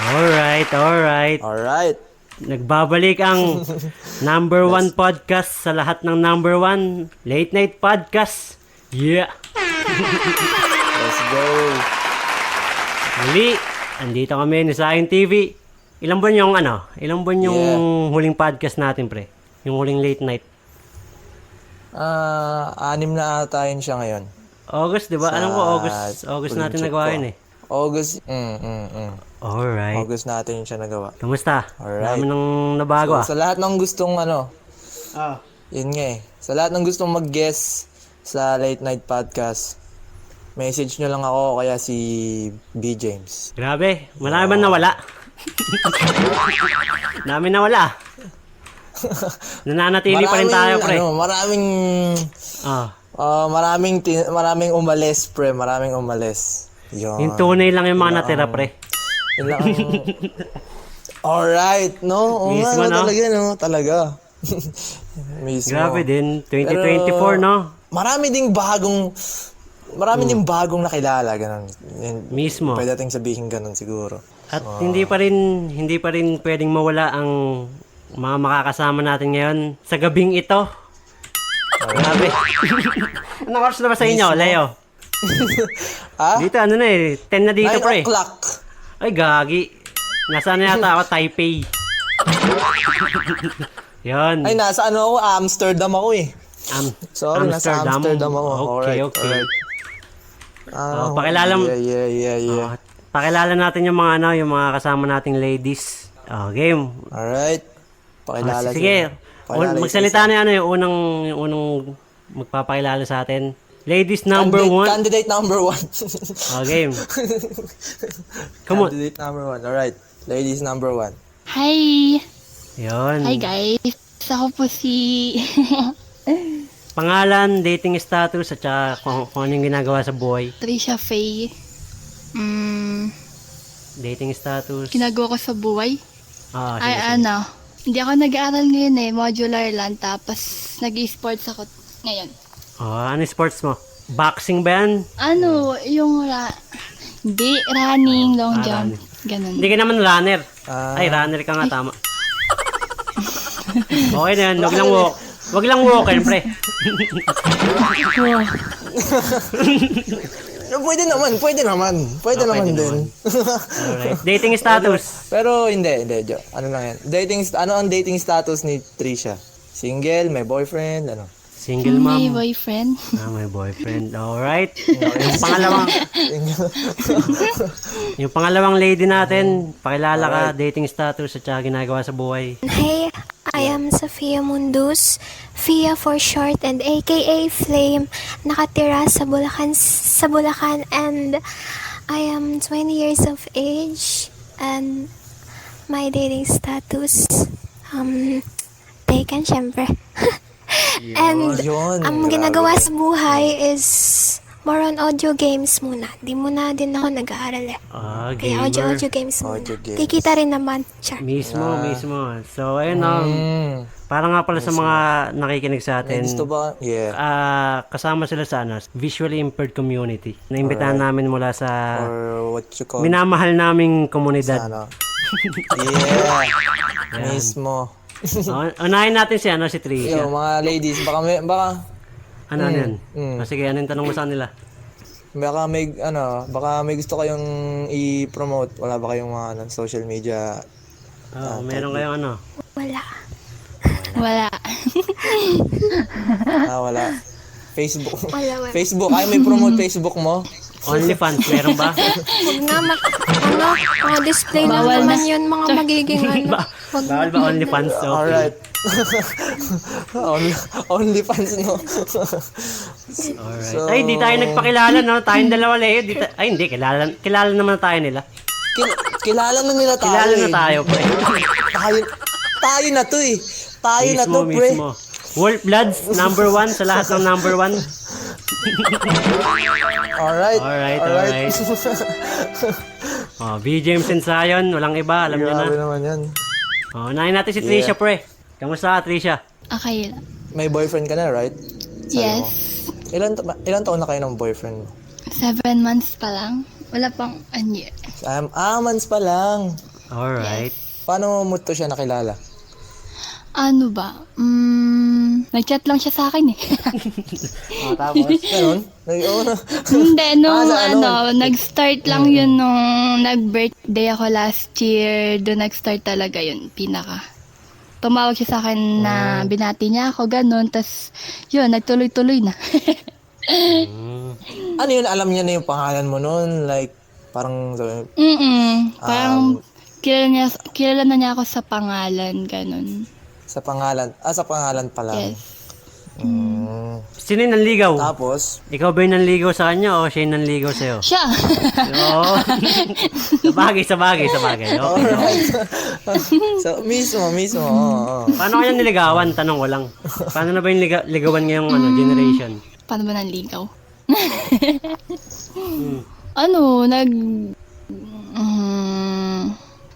Alright. Alright. Nagbabalik ang number one podcast sa lahat ng number one late night podcast. Yeah! Let's go. Muli, andito kami ni Sayang TV. Ilang buwan yung huling podcast natin, pre? Yung huling late night. 6 na ata yun siya ngayon. August, di ba? Alam ko, August natin nagawa yun eh. August, Alright. August natin yun siya nagawa. Kamusta? Alright. Dami nang nabago So, sa lahat ng gustong Ah. yun nga eh. Sa lahat ng gustong mag-guest sa late night podcast, message nyo lang ako kaya si B. James. Grabe, marami man nawala. Dami nawala. Nananatili pa rin tayo, pre. Maraming umalis, pre. Maraming umalis. Yun. Yung tunay lang yung mga natira, pre. Yun lang Alright, no? Oo nga, Mismo, no? Talaga. Mismo. Grabe din, 2024, no? Marami ding bagong nakilala, ganun. Mismo. Pwede nating sabihin ganun siguro. At hindi pa rin pwedeng mawala ang mga makakasama natin ngayon sa gabing ito. Grabe. Anong oras na ba sa inyo, Leo? Ha? Dito, 10 na dito, 9 pre. o'clock. Ay, gagi. Nasaan na yata ako? Taipei. Yan. Ay, nasa ako? Amsterdam ako eh. Sorry, nasa Amsterdam ako. Okay. Alright. Pakilala mo. Yeah. Pakilala natin yung mga kasama nating ladies. Game. Alright. Pakilala Sige. Magsalita na yung unang magpapakilala sa atin. Ladies number one. Candidate number 1. Game. Come on. Candidate number 1. Alright. Ladies number 1. Hi! Yun. Hi guys! Ako po si... Pangalan, dating status, at saka kung ano yung ginagawa sa buhay. Trisha Faye. Dating status. Ginagawa ko sa buhay? Sige. Hindi ako nag-aaral ngayon eh. Modular lang. Tapos nag-e-sports ako ngayon. Ano sports mo? Boxing ba yan? Hindi, running, long jump. Ganun. Hindi ka naman runner. Ay, runner ka nga, tama. Okay na yan, wag lang walker, pre. Pwede naman din. Alright. Dating status. Pero hindi. Ano lang yan? Ano ang dating status ni Trisha? Single, may boyfriend, ano? Single mom. May boyfriend. May boyfriend. Alright. Yung pangalawang lady natin, pakilala ka, dating status at saka ginagawa sa buhay. Hey, I am Sofia Mundus, Fia for short and aka Flame, nakatira sa Bulacan and I am 20 years of age and my dating status, taken syempre. And ang ginagawa sa buhay is more on audio games muna. Di muna din ako nag-aaral eh. Kaya Gamer. audio games muna. Audio games. Kikita rin naman siya. Mismo. So, ayun para nga pala sa mga nakikinig sa atin. Gusto ba? Yeah. Kasama sila sa visually impaired community. Naimbitahan namin mula sa Or what you call minamahal naming komunidad. Yeah. Mismo. Unahin natin si Trisha. Yo, mga ladies, baka Ano yan? Sige, ano yung tanong mo sa kanila? baka may gusto kayong i-promote. Wala ba kayong mga social media? Meron kayong Wala. Wala. Wala. Facebook. Wala. Facebook. Ay, may promote Facebook mo? OnlyFans, meron ba? Huwag nga mga display na Bawal naman na. yun, mga magiging Bawal ba OnlyFans? Okay. Alright. OnlyFans, no? Alright. Ay, di tayo nagpakilala, no? Tayong dalawa, Leo. Hindi. Kilala naman tayo nila. Kilala na nila tayo. Kilala na tayo, pre. Tayo na to eh. Tayo na to, pre. Mismo. Wolf Bloods, number 1 sa lahat ng number 1. Alright. B. James and Zion, walang iba, alam nyo na. Grabe naman yan. Unahin natin si Trisha, pre. Kamusta, Trisha? Okay lang. May boyfriend ka na, right? Sabi Yes. mo. Ilan taon na kayo ng boyfriend mo? 7 months pa lang. Wala pang a year. Months pa lang. Alright. Paano mo to siya nakilala? Ano ba? Nag-chat lang siya sa akin eh. Tapos? Ganon? Oo na. Hindi, nung sa nag-start lang yun nung nag-birthday ako last year. Doon nag-start talaga yun, pinaka. Tumawag siya sa akin na binati niya ako, ganun. Tapos, yun, nagtuloy-tuloy na. Ano yun? Alam niya na yung pangalan mo noon? Like, parang... Parang kilala na niya ako sa pangalan, ganun. Sa pangalan. Sa pangalan pa lang. Yes. Sino yung nanligaw? Tapos, Ikaw ba yung nanligaw sa kanya o siya yung nanligaw sa'yo? Siya! Oo. sa bagay. Okay. so, mismo. Oo. Paano kaya niligawan? Tanong ko lang. Paano na ba yung ligawan ngayong generation? Paano ba nanligaw?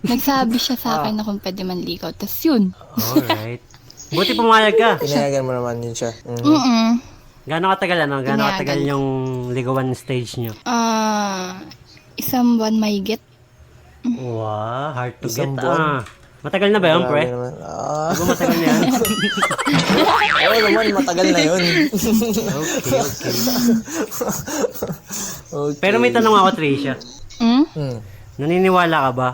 Nagsabi siya sa akin na kung pwede manligaw. Tapos yun. Alright. Buti pumayag ka. Pinayagan mo naman yun siya. Gano'ng katagal Gano'ng Pinayagan. katagal yung ligawan stage nyo? Isang buwan mahigit. Wow, hard to Isang get. buwan? Matagal na ba yun, pre? Grabe naman. Di ba matagal na yan? Oo naman, matagal na yun. Okay. Okay. Pero may tanong ako, Tricia. Hmm. Naniniwala ka ba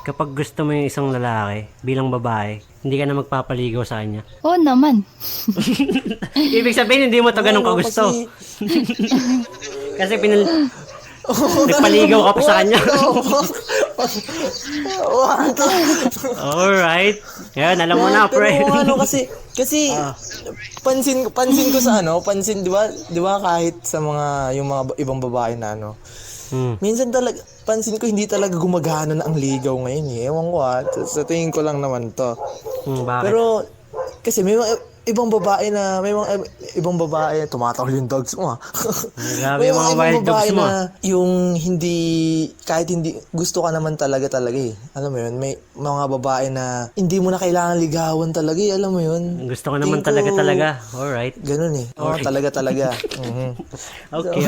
kapag gusto mo yung isang lalaki bilang babae, hindi ka na magpapaligaw sa kanya? Oo naman. Ibig sabihin, hindi mo to ganun Oo, kagusto. kasi- Kasi nagpaligaw ka pa sa kanya. Alright. Yan, alam mo na, pre. Pero kasi pansin ko sa di ba kahit sa yung mga ibang babae na minsan talaga, pansin ko hindi talaga gumagana na ang ligaw ngayon eh. Ewan ko sa tingin ko lang naman to. Bakit? Pero, kasi may mga ibang babae, tumatawa yung dogs mo Grabe may yung mga ibang wild dogs babae mo. na yung kahit hindi, gusto ka naman talaga eh. Alam mo yun, may mga babae na hindi mo na kailangan ligawan talaga eh. Alam mo yun. Gusto ko naman Tingin ko, talaga. Alright. Ganun eh. Oo, Okay. talaga. Mhm. Okay.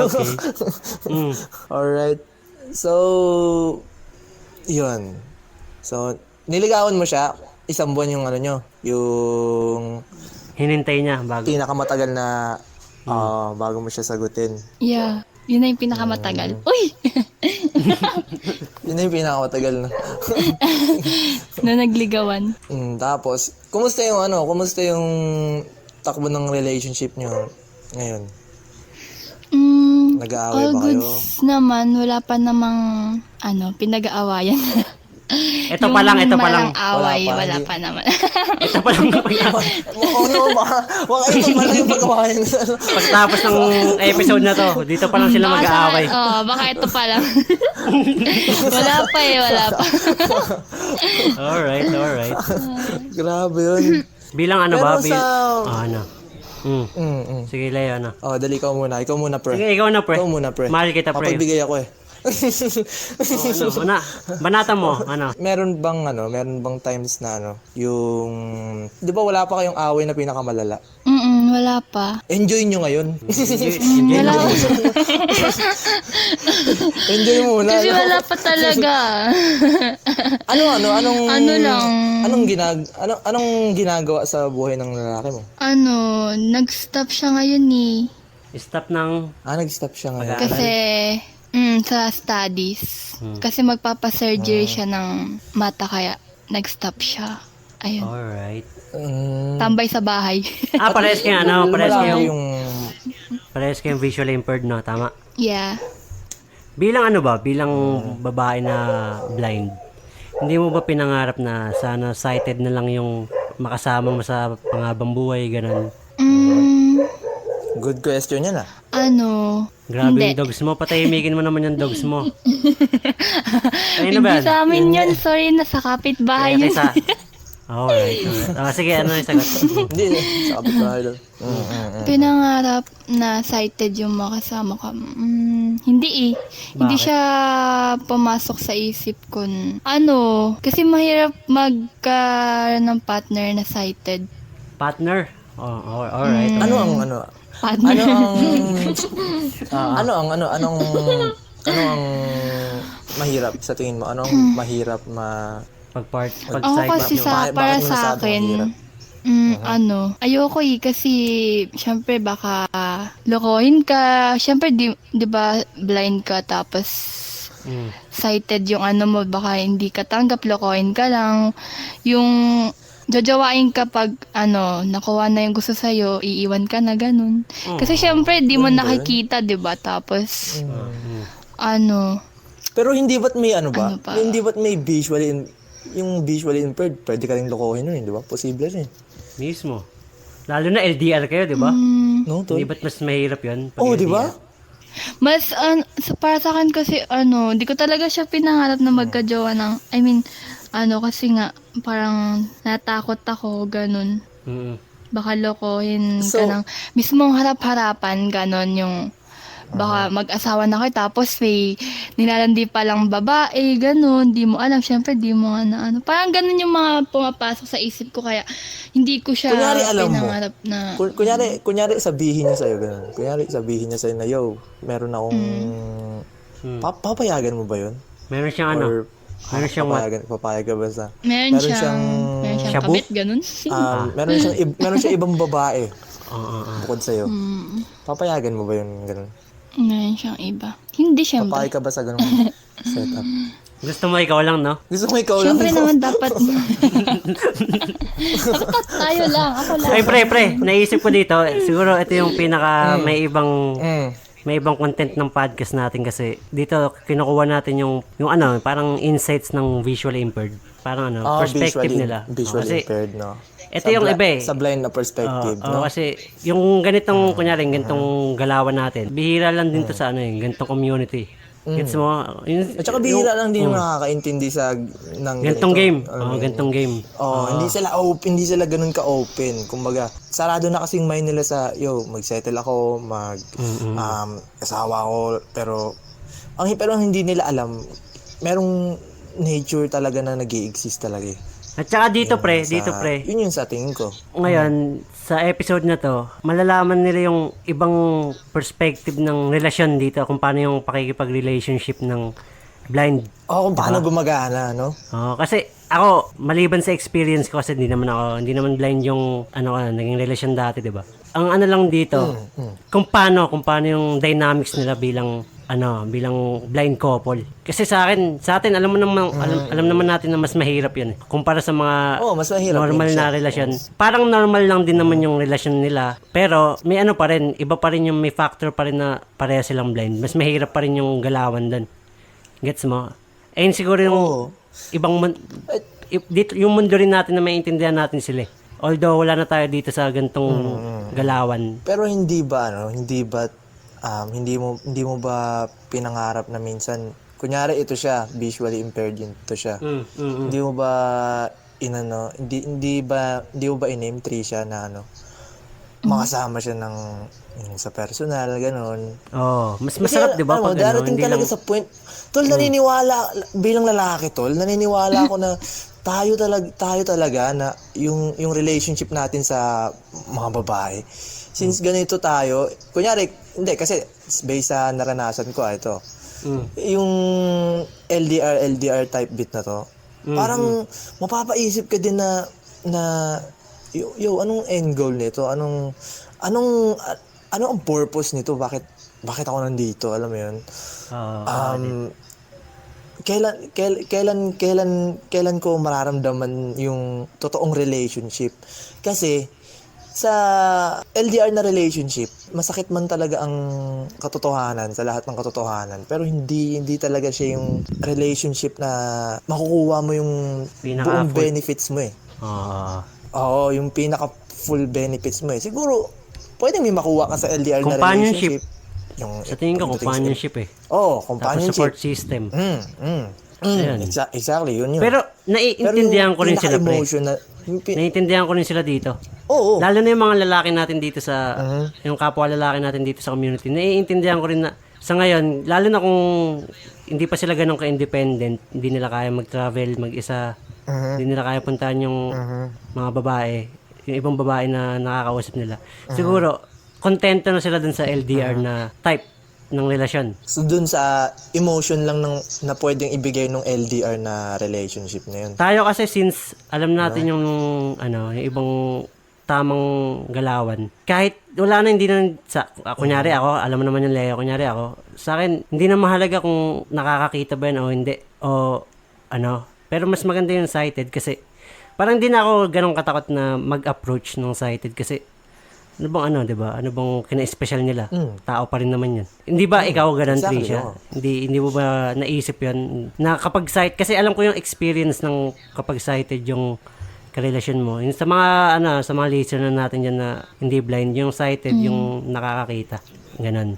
Alright. So, yun. So, niligawan mo siya, isang buwan yung yung Hinintay niya bago. pinakamatagal na bago mo siya sagutin. Yeah. Yun na yung pinakamatagal. Uy! Yun na yung pinakamatagal na. Na nagligawan. Tapos, kumusta yung takbo ng relationship niyo ngayon? Nag-aaway All ba kayo? goods naman. Wala pa namang, pinag-aawayan. Ito pa lang. away, Wala pa, wala hindi. pa naman. Ito pa lang. Baka ito pala yung pag-awayan. Pagtapos ng episode na to, dito pa lang sila mag-aaway. Baka ito pa lang. Wala pa. Alright. Grabe yun. Bilang Pero Sige, Leo, Dali, ikaw muna, pre. Sige, ikaw na, pre. Ikaw muna, pre. Mahal kita, pre. Papagbigay ako eh. Banata mo, Meron bang times na yung, di ba wala pa kayong away na pinakamalala? Wala pa. Enjoy nyo ngayon. Wala pa. Enjoy mo muna. Kasi wala pa talaga. Anong ginagawa sa buhay ng lalaki mo? Nag-stop siya ngayon eh. Stop ng... Nag-stop siya ngayon. Kasi, sa studies. Kasi magpapasurgery siya ng mata kaya nag-stop siya. Ayun. Alright. Tambay sa bahay. Parehas kayo, Yung parehas kayong visually impaired, no? Tama? Yeah. Bilang babae na blind, hindi mo ba pinangarap na sana sighted na lang yung makasama mo sa panghabang buhay, ganun? good question yan Grabe Hindi. yung dogs mo. Patahimikin mo naman yung dogs mo. Ayun na ba? Hindi sa amin yun. Sorry, nasa kapitbahay yun. Alright. Sige, ano yung sagot? Hindi, sa kapitbahay lang. Pinangarap na sighted yung makasama ka. Hindi eh. Hindi Bakit? siya pumasok sa isip ko. Kasi mahirap magkaroon ng partner na sighted. Partner? Alright. Anong mahirap sa tingin mo? Anong mahirap Pag Ako side kasi bakit para mo sa nasabing akin, mahirap? ayoko kasi syempre baka lokohin ka. Syempre di ba blind ka tapos sighted yung mo, baka hindi ka tanggap, lokohin ka lang. Yung jajawain ka pag nakuha na yung gusto sa'yo, iiwan ka na ganun. Kasi syempre di mo Ganun ba yun? nakikita, di ba? Tapos Pero hindi ba't may ano ba? Ano pa? Hindi ba't may yung visually impaired, pwede ka rin lokohin nun, di ba? Posible rin. mismo. Lalo na LDR kayo, di ba? No, tol? Hindi ba't mas mahirap yun? pag Oh, di ba? LDR? Mas, para sa akin kasi, di ko talaga siya pinangarap na magka-jowa ng, kasi nga, parang natakot ako, ganun. Mm. Baka lokohin So- ka ng, mismong harap-harapan, ganun, yung, baka mag-asawa na kayo, tapos may nilalandi palang babae, ganun, di mo alam, syempre, di mo nga na, parang ganun yung mga pumapasok sa isip ko, kaya, hindi ko siya Kunyari, alam mo. pinangarap na, Kunyari sabihin niya sa'yo ganun. Kunyari sabihin niya sa'yo na, yo, meron akong... Papayagan mo ba yun? Meron siyang Or meron siyang what? papayag ka ba sa... meron siyang Shabu? kabit, ganun. meron siyang ibang babae Oo. bukod sa'yo. Papayagan mo ba yun ganun? Meron siyang iba. Hindi, syempre. Papayag ka ba sa ganung setup? Gusto mo ikaw lang, no? Gusto mo ikaw lang? Syempre naman dapat. Dapat tayo lang. Ako lang. Ay, pre, naisip ko dito, siguro ito yung pinaka may ibang content ng podcast natin kasi dito kinukuha natin yung parang insights ng visually impaired. Parang perspective nila. Visually impaired, no? Ito yung iba eh. Sa blind na perspective, Oo, no? kasi yung ganitong, ganitong galawan natin, bihira lang din to sa ganitong community. Gets mo? At saka bihira lang din yung nakakaintindi ng Ganitong ganito. game. Alam mo yun? Ganitong game. Hindi sila ganun ka-open. Kumbaga, sarado na kasing mind nila sa, mag-settle ako, asawa ako, pero ang hindi nila alam, merong nature talaga na nag-i-exist talaga eh. At saka dito pre. Yun yung sa tingin ko. Ngayon, sa episode na to, malalaman nila yung ibang perspective ng relasyon dito, kung paano yung pakikipag-relationship ng blind. Kung paano gumagana, no? Kasi ako, maliban sa experience ko, kasi hindi naman blind yung naging relasyon dati, di ba? Ang lang dito, kung paano yung dynamics nila bilang blind couple. Kasi sa atin, alam naman natin na mas mahirap 'yun kumpara sa mga mas mahirap normal yun na siya. relasyon. Parang normal lang din naman yung relasyon nila, pero may pa rin, iba pa rin yung may factor pa rin na pareha silang blind. Mas mahirap pa rin yung galawan doon. Gets mo? Ayun siguro yung ibang dito yung mundo rin natin na maintindihan natin sila. Although wala na tayo dito sa gantong galawan. Pero hindi ba hindi mo ba pinangarap na minsan, kunyari ito siya, visually impaired yun, ito siya. Hindi mo ba hindi mo ba in-name tree siya na makasama siya ng sa personal, gano'n. Mas masarap, di ba? Pag darating talaga sa point, tol, naniniwala, bilang lalaki, tol, naniniwala ako na tayo talaga na yung relationship natin sa mga babae, since ganito tayo, kunyari, hindi, kasi based sa naranasan ko, ito, yung LDR type bit na to, parang mapapaisip ka din na anong end goal nito? Anong ang purpose nito? Bakit ako nandito? Alam mo 'yun? Kailan ko mararamdaman yung totoong relationship? Kasi sa LDR na relationship, masakit man talaga ang katotohanan, sa lahat ng katotohanan, pero hindi talaga siya yung relationship na makukuha mo yung buong benefits mo eh. Oo, yung pinaka full benefits mo eh. Siguro, pwede may makuha ka sa LDR na relationship. Sa tingin ko, companionship eh. Companionship. Tapos support system. Exactly, yun. Pero naiintindihan ko rin sila, pre. Naiintindihan ko rin sila dito. Oo. Lalo na yung mga lalaki natin dito sa, yung kapwa lalaki natin dito sa community. Naiintindihan ko rin na, sa ngayon, lalo na kung hindi pa sila ganun ka-independent, hindi nila kaya mag-travel, mag-isa, hindi nila kaya puntahan yung mga babae, yung ibang babae na nakakausap nila. Siguro, kontento na sila dun sa LDR na type. ng relasyon. So dun sa emotion lang na pwedeng ibigay ng LDR na relationship na yun. Tayo kasi since alam natin yung yung ibang tamang galawan. Kahit wala na, hindi na kunyari ako, alam mo naman yung Leo, kunyari ako, sa akin hindi na mahalaga kung nakakakita ba yan o hindi o pero mas maganda yung sighted kasi parang hindi na ako ganun katakot na mag-approach ng sighted kasi ano bang 'di ba? Ano bang kina-special nila? Tao pa rin naman 'yun. Hindi ba ikaw ganun, Exactly, Trisha? oo. Hindi mo ba naisip 'yun na kapag sight kasi alam ko yung experience ng kapag sighted yung karelasyon mo. Yung sa mga listener natin diyan na hindi blind, yung sighted yung nakakakita. Ganun.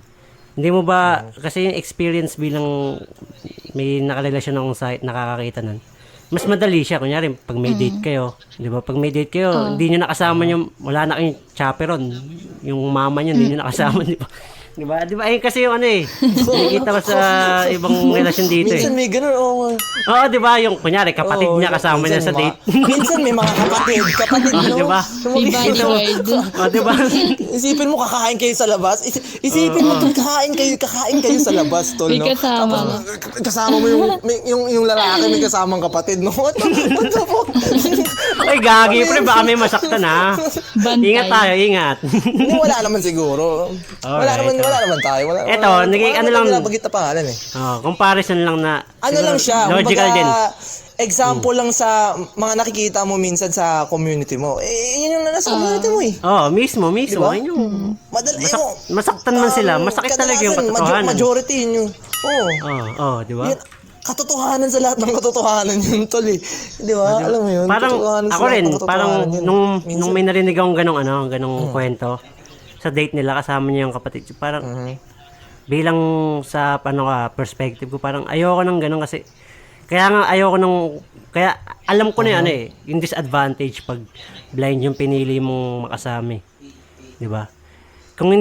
Hindi mo ba kasi yung experience bilang may nakarelasyon ng sight nakakakita nun. Mas madali siya. Kunyari, pag may date kayo, di ba? Pag may date kayo, hindi nyo nakasama yung, wala na kayong chaperon. Yung mama nyo, hindi nyo nakasama, di ba? Di ba? Di ba? Ayun kasi yung nakikita ko sa ibang relasyon dito Minsan may ganun, Oo, di ba? Yung, kunyari, kapatid niya kasama niya sa date. Minsan may mga kapatid, no? Di ba? Iba word. Di ba? Isipin mo kakain kayo sa labas. Isipin mo tol, kakain kayo sa labas, tol, May no? kasama. Kasama mo yung lalaki, may kasamang kapatid, no? What the fuck? Ay, gagi, pre, baka may masaktan, ha? Bantay. Ingat tayo, ingat. Hindi, wala naman siguro. Wala naman tayo. Eto, ano lang, nabagit na pangalan eh. Comparison lang na, Ano lang siya, logical kumbaga, din. example lang sa mga nakikita mo minsan sa community mo. Yun yung nasa community mo eh. Mismo. Diba? Ayun yung, Madali masaktan man sila, masakit talaga yung kadalasan, katotohanan. Majority yun yung, Di ba? yun, katotohanan sa lahat ng katotohanan yun, tol eh. Di ba? Alam mo yun? Parang, katotohanan sa ako lahat rin, ng katotohanan parang yun. nung may narinig akong ganong kwento, sa date nila, kasama niya yung kapatid, parang, bilang sa, perspective ko, parang ayoko ng ganon kasi, kaya alam ko na yung disadvantage pag blind yung pinili mong makasama, di ba? Kung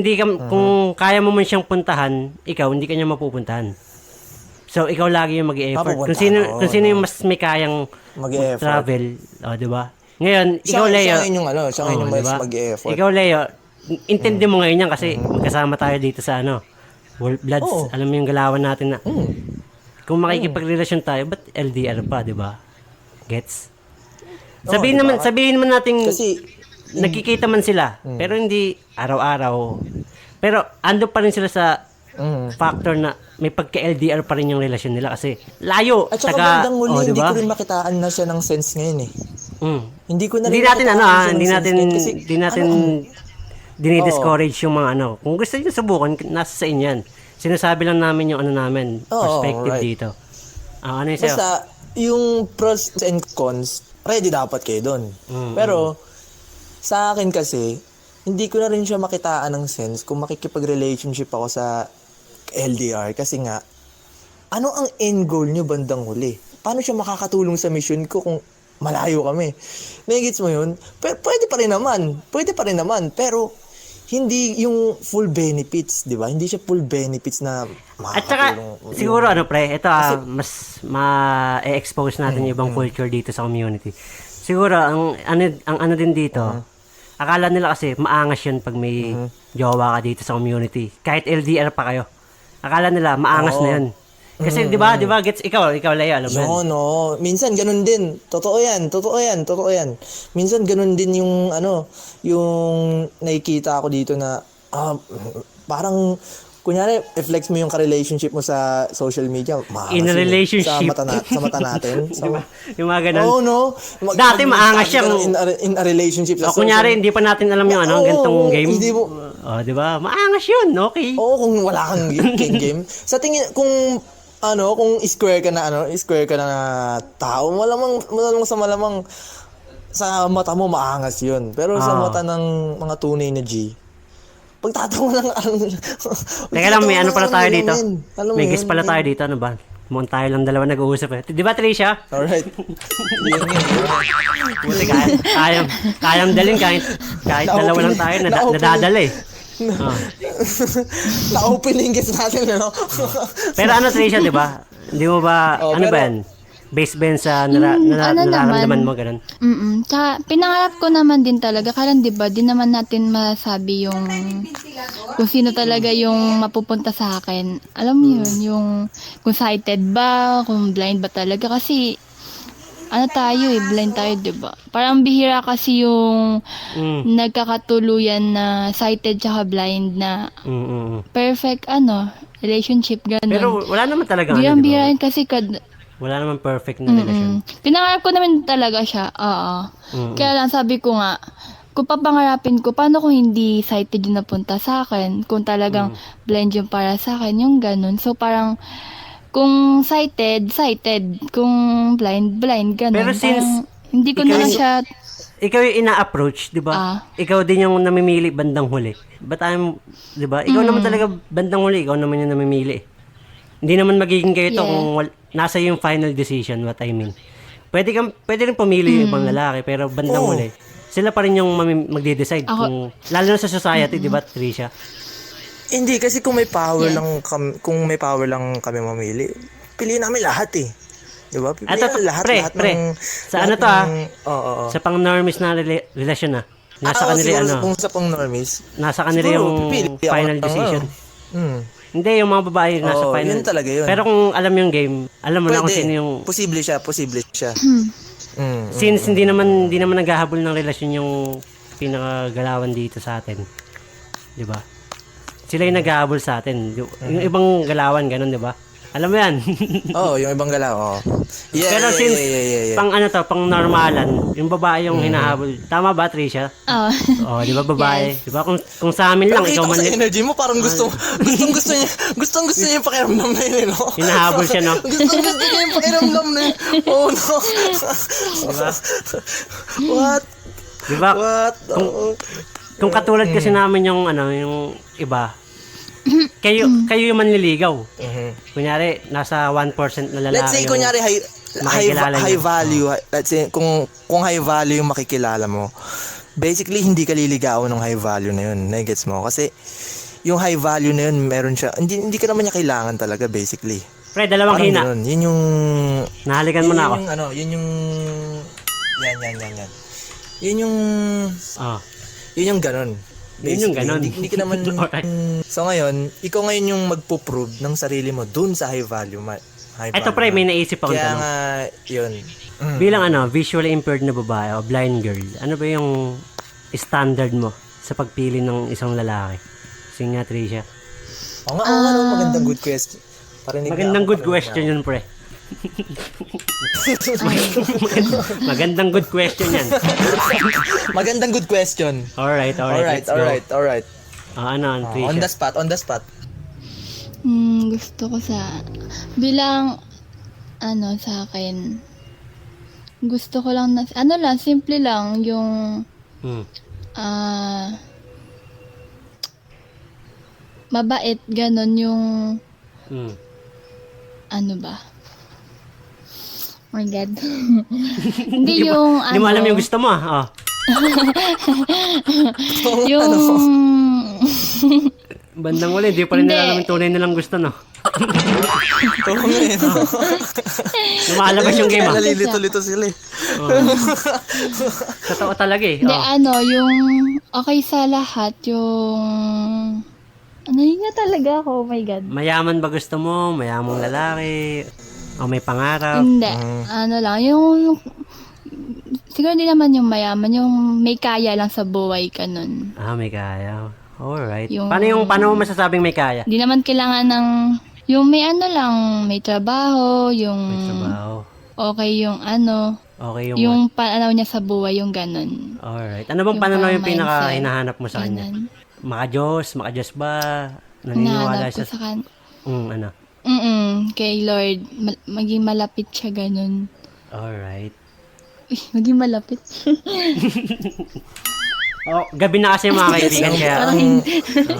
kung kaya mo man siyang puntahan, ikaw hindi ka niya mapupuntahan. So ikaw lagi yung mag-e-effort. Kung sino yung mas may kayang Mag-e-effort. travel, di ba? Ngayon, ikaw Leo, siya ngayon yung mas diba? mag-e-effort. Ikaw Leo, intindi mo ngayon yan kasi magkasama tayo dito sa Wolf Bloods. Alam mo yung galawan natin na kung makikipagrelasyon tayo, ba't LDR pa, di ba? Gets? Sabihin naman natin, Kasi, nagkikita man sila, pero hindi araw-araw. Pero ando pa rin sila sa factor na may pagka-LDR pa rin yung relasyon nila kasi layo. at saka bandang huli, hindi ko rin makitaan na siya ng sense ngayon eh. Hindi ko na rin Hindi natin dinidiscourage yung mga Kung gusto niyo subukan, nasa sa inyo yan. Sinasabi lang namin yung perspective right. dito. Ano yung sa'yo? Basta, yung pros and cons, ready dapat kayo doon. Pero, sa akin kasi, hindi ko na rin siya makitaan ng sense kung makikipag-relationship ako sa LDR. Kasi nga, ano ang end goal nyo bandang huli? Paano siya makakatulong sa mission ko kung malayo kami? Nagigits mo yun? Pwede pa rin naman. Pero, hindi yung full benefits, di ba? Hindi siya full benefits na At saka, siguro pre, ito mas ma-expose natin yung ibang culture dito sa community. Siguro, ang ano din dito, akala nila kasi maangas yun pag may jowa ka dito sa community. Kahit LDR pa kayo. Akala nila maangas na yun. Kasi 'di ba gets ikaw Leo, alam mo yan. Minsan ganun din. Totoo yan. Minsan ganun din yung yung nakikita ako dito na parang kunyari i-flex mo yung ka-relationship mo sa social media, In a relationship. sa mata natin. So, Yung mga ganun. Dati Dati maangas siyang in a relationship sa kunyari hindi pa natin alam yung ganitong game. Hindi mo, 'di ba? Maangas 'yun, okay. kung wala kang game. Sa tingin, kung square ka na tao, malamang sa mata mo maangas yun. Pero sa mata ng mga tunay na G, pagtatawa lang Teka lang, may ano pala tayo dito. Alam mo May yun, guest pala tayo dito, ano ba? Mukhang tayo lang dalawa nag-uusap eh. Di ba, Tricia? Alright. Buti kayang dalhin kahit dalawa lang tayo, nadadala eh. Na-open yung guest natin, Pero Tricia, di ba? Hindi mo ba, Oh, ba pero- yan? Based ba yun sa ano nararamdaman naman? mo, ganun? Tsaka, pinangarap ko naman din talaga. Kaya di ba, di naman natin masabi yung kung sino talaga yung mapupunta sa akin. Alam mo yun, yung kung sighted ba, kung blind ba talaga. Kasi, ano tayo blind tayo, di ba? Parang bihira kasi yung nagkakatuluyan na sighted tsaka blind na perfect, relationship, ganun. Pero wala naman talaga ano, di ba? Bihira kasi Wala naman perfect na relasyon. Pinangarap ko naman talaga siya, oo. Kaya lang sabi ko nga, kung papangarapin ko, paano kung hindi sighted yung napunta sa akin? Kung talagang blind yung para sa akin, yung ganun. So parang, kung sighted. Kung blind, ganun. Pero since parang, hindi ko ikaw na yung- siya, Ikaw yung ina-approach, di ba? Ikaw din yung namimili bandang huli. Ba't di ba? Ikaw naman talaga bandang huli, ikaw naman yung namimili. Hindi naman magiging kayo to Yeah. kung nasa yung final decision, what I mean. Pwede rin pumili yung ibang lalaki, pero bandang huli, sila pa rin yung magde-decide kung, lalo na sa society, di ba, Tricia? Hindi kasi kung may power lang kami mamili, piliin namin lahat eh. 'Di ba? Piliin namin lahat pre. Sa ano to Oo. Sa pang-normies na relasyon nasa kanila siguro ano, kung sa pang normies. nasa kanila siguro, yung pipili ako final ng decision. Hindi, yung mga babae nasa Oo, final. yun talaga yun. Pero kung alam yung game, alam mo na kung sino yung... Posible siya. Since hindi naman naghahabol ng relasyon yung pinakagalawan dito sa atin. Di ba? Sila yung naghahabol sa atin. Yung ibang galawan, ganun, di ba? Alam mo yan. Oo, yung ibang galaw. Oo. Yeah, Pero since pang normalan, yung babae yung hinahabol. Tama ba, Tricia? oo. Oo, di ba babae? Di ba? Kung sa amin lang, ikaw Nakita ko man sa energy mo, parang gusto niya yung pakiramdam na yun, no? hinahabol siya, no? Gusto niya yung pakiramdam na yun. Oh, no. Diba? What? Di ba? What? Kung katulad kasi namin yung yung iba, kayo yung manliligaw. Kunyari, nasa 1% na lalaki. Let's say, yung kunyari, makikilala high niya. value. Let's say, kung high value yung makikilala mo, basically, hindi ka liligawan ng high value na yun. Nagets mo? Kasi, yung high value na yun, meron siya, hindi ka naman niya kailangan talaga, basically. Pre, dalawang Parang hina. ganun. Yun yung... Nahalikan mo na ako. Yun yung... Yan. Yun yung... Ah. Yun yung ganun. Yun yung ganun. Hindi ka naman... Alright. So ngayon, ikaw ngayon yung magpo-prove ng sarili mo dun sa high value. Eto pre, may naisip akong Kaya tanong. nga, yun. Bilang visually impaired na babae o blind girl, ano ba yung standard mo sa pagpili ng isang lalaki? Sige nga, Tricia. Oo nga, magandang good question. Magandang good question yun, pre. Magandang good question yan. Magandang good question. Alright, let's go. Alright. Tricia? On the spot. Gusto ko bilang, sa akin, gusto ko lang simple lang, yung, mabait, ganon, yung, ano ba? Oh my God. Hindi yung, Hindi mo alam yung gusto mo, yung, Bandang uli, hindi pa rin Hindi. nila alam yung tunay nilang gusto, no? Oo nga eh. Lumalabas yung game, Nalilito-lito sila eh. Totoo talaga eh. hindi, yung, okay sa lahat, yung, yun nga talaga ako, oh my God. Mayaman ba gusto mo? Mayamang lalaki? O may pangarap? Hindi, yung, siguro hindi naman yung mayaman, yung may kaya lang sa buhay, ganun. May kaya. Alright. Yung- Paano mo masasabing may kaya? Hindi naman kailangan ng, yung may may trabaho, yung, May trabaho. okay yung Okay yung pananaw niya sa buhay, yung ganun. Alright. Ano bang Yung pananaw yung mindset. pinaka hinahanap mo sa kanya? Ganun. Makadiyos ba? Naniniwala Hinahanap ko siya? sa kan. Ano? Kay Lord, maging malapit siya, ganun. Alright. Uy, maging malapit. Gabi na kasi mga kaibigan kaya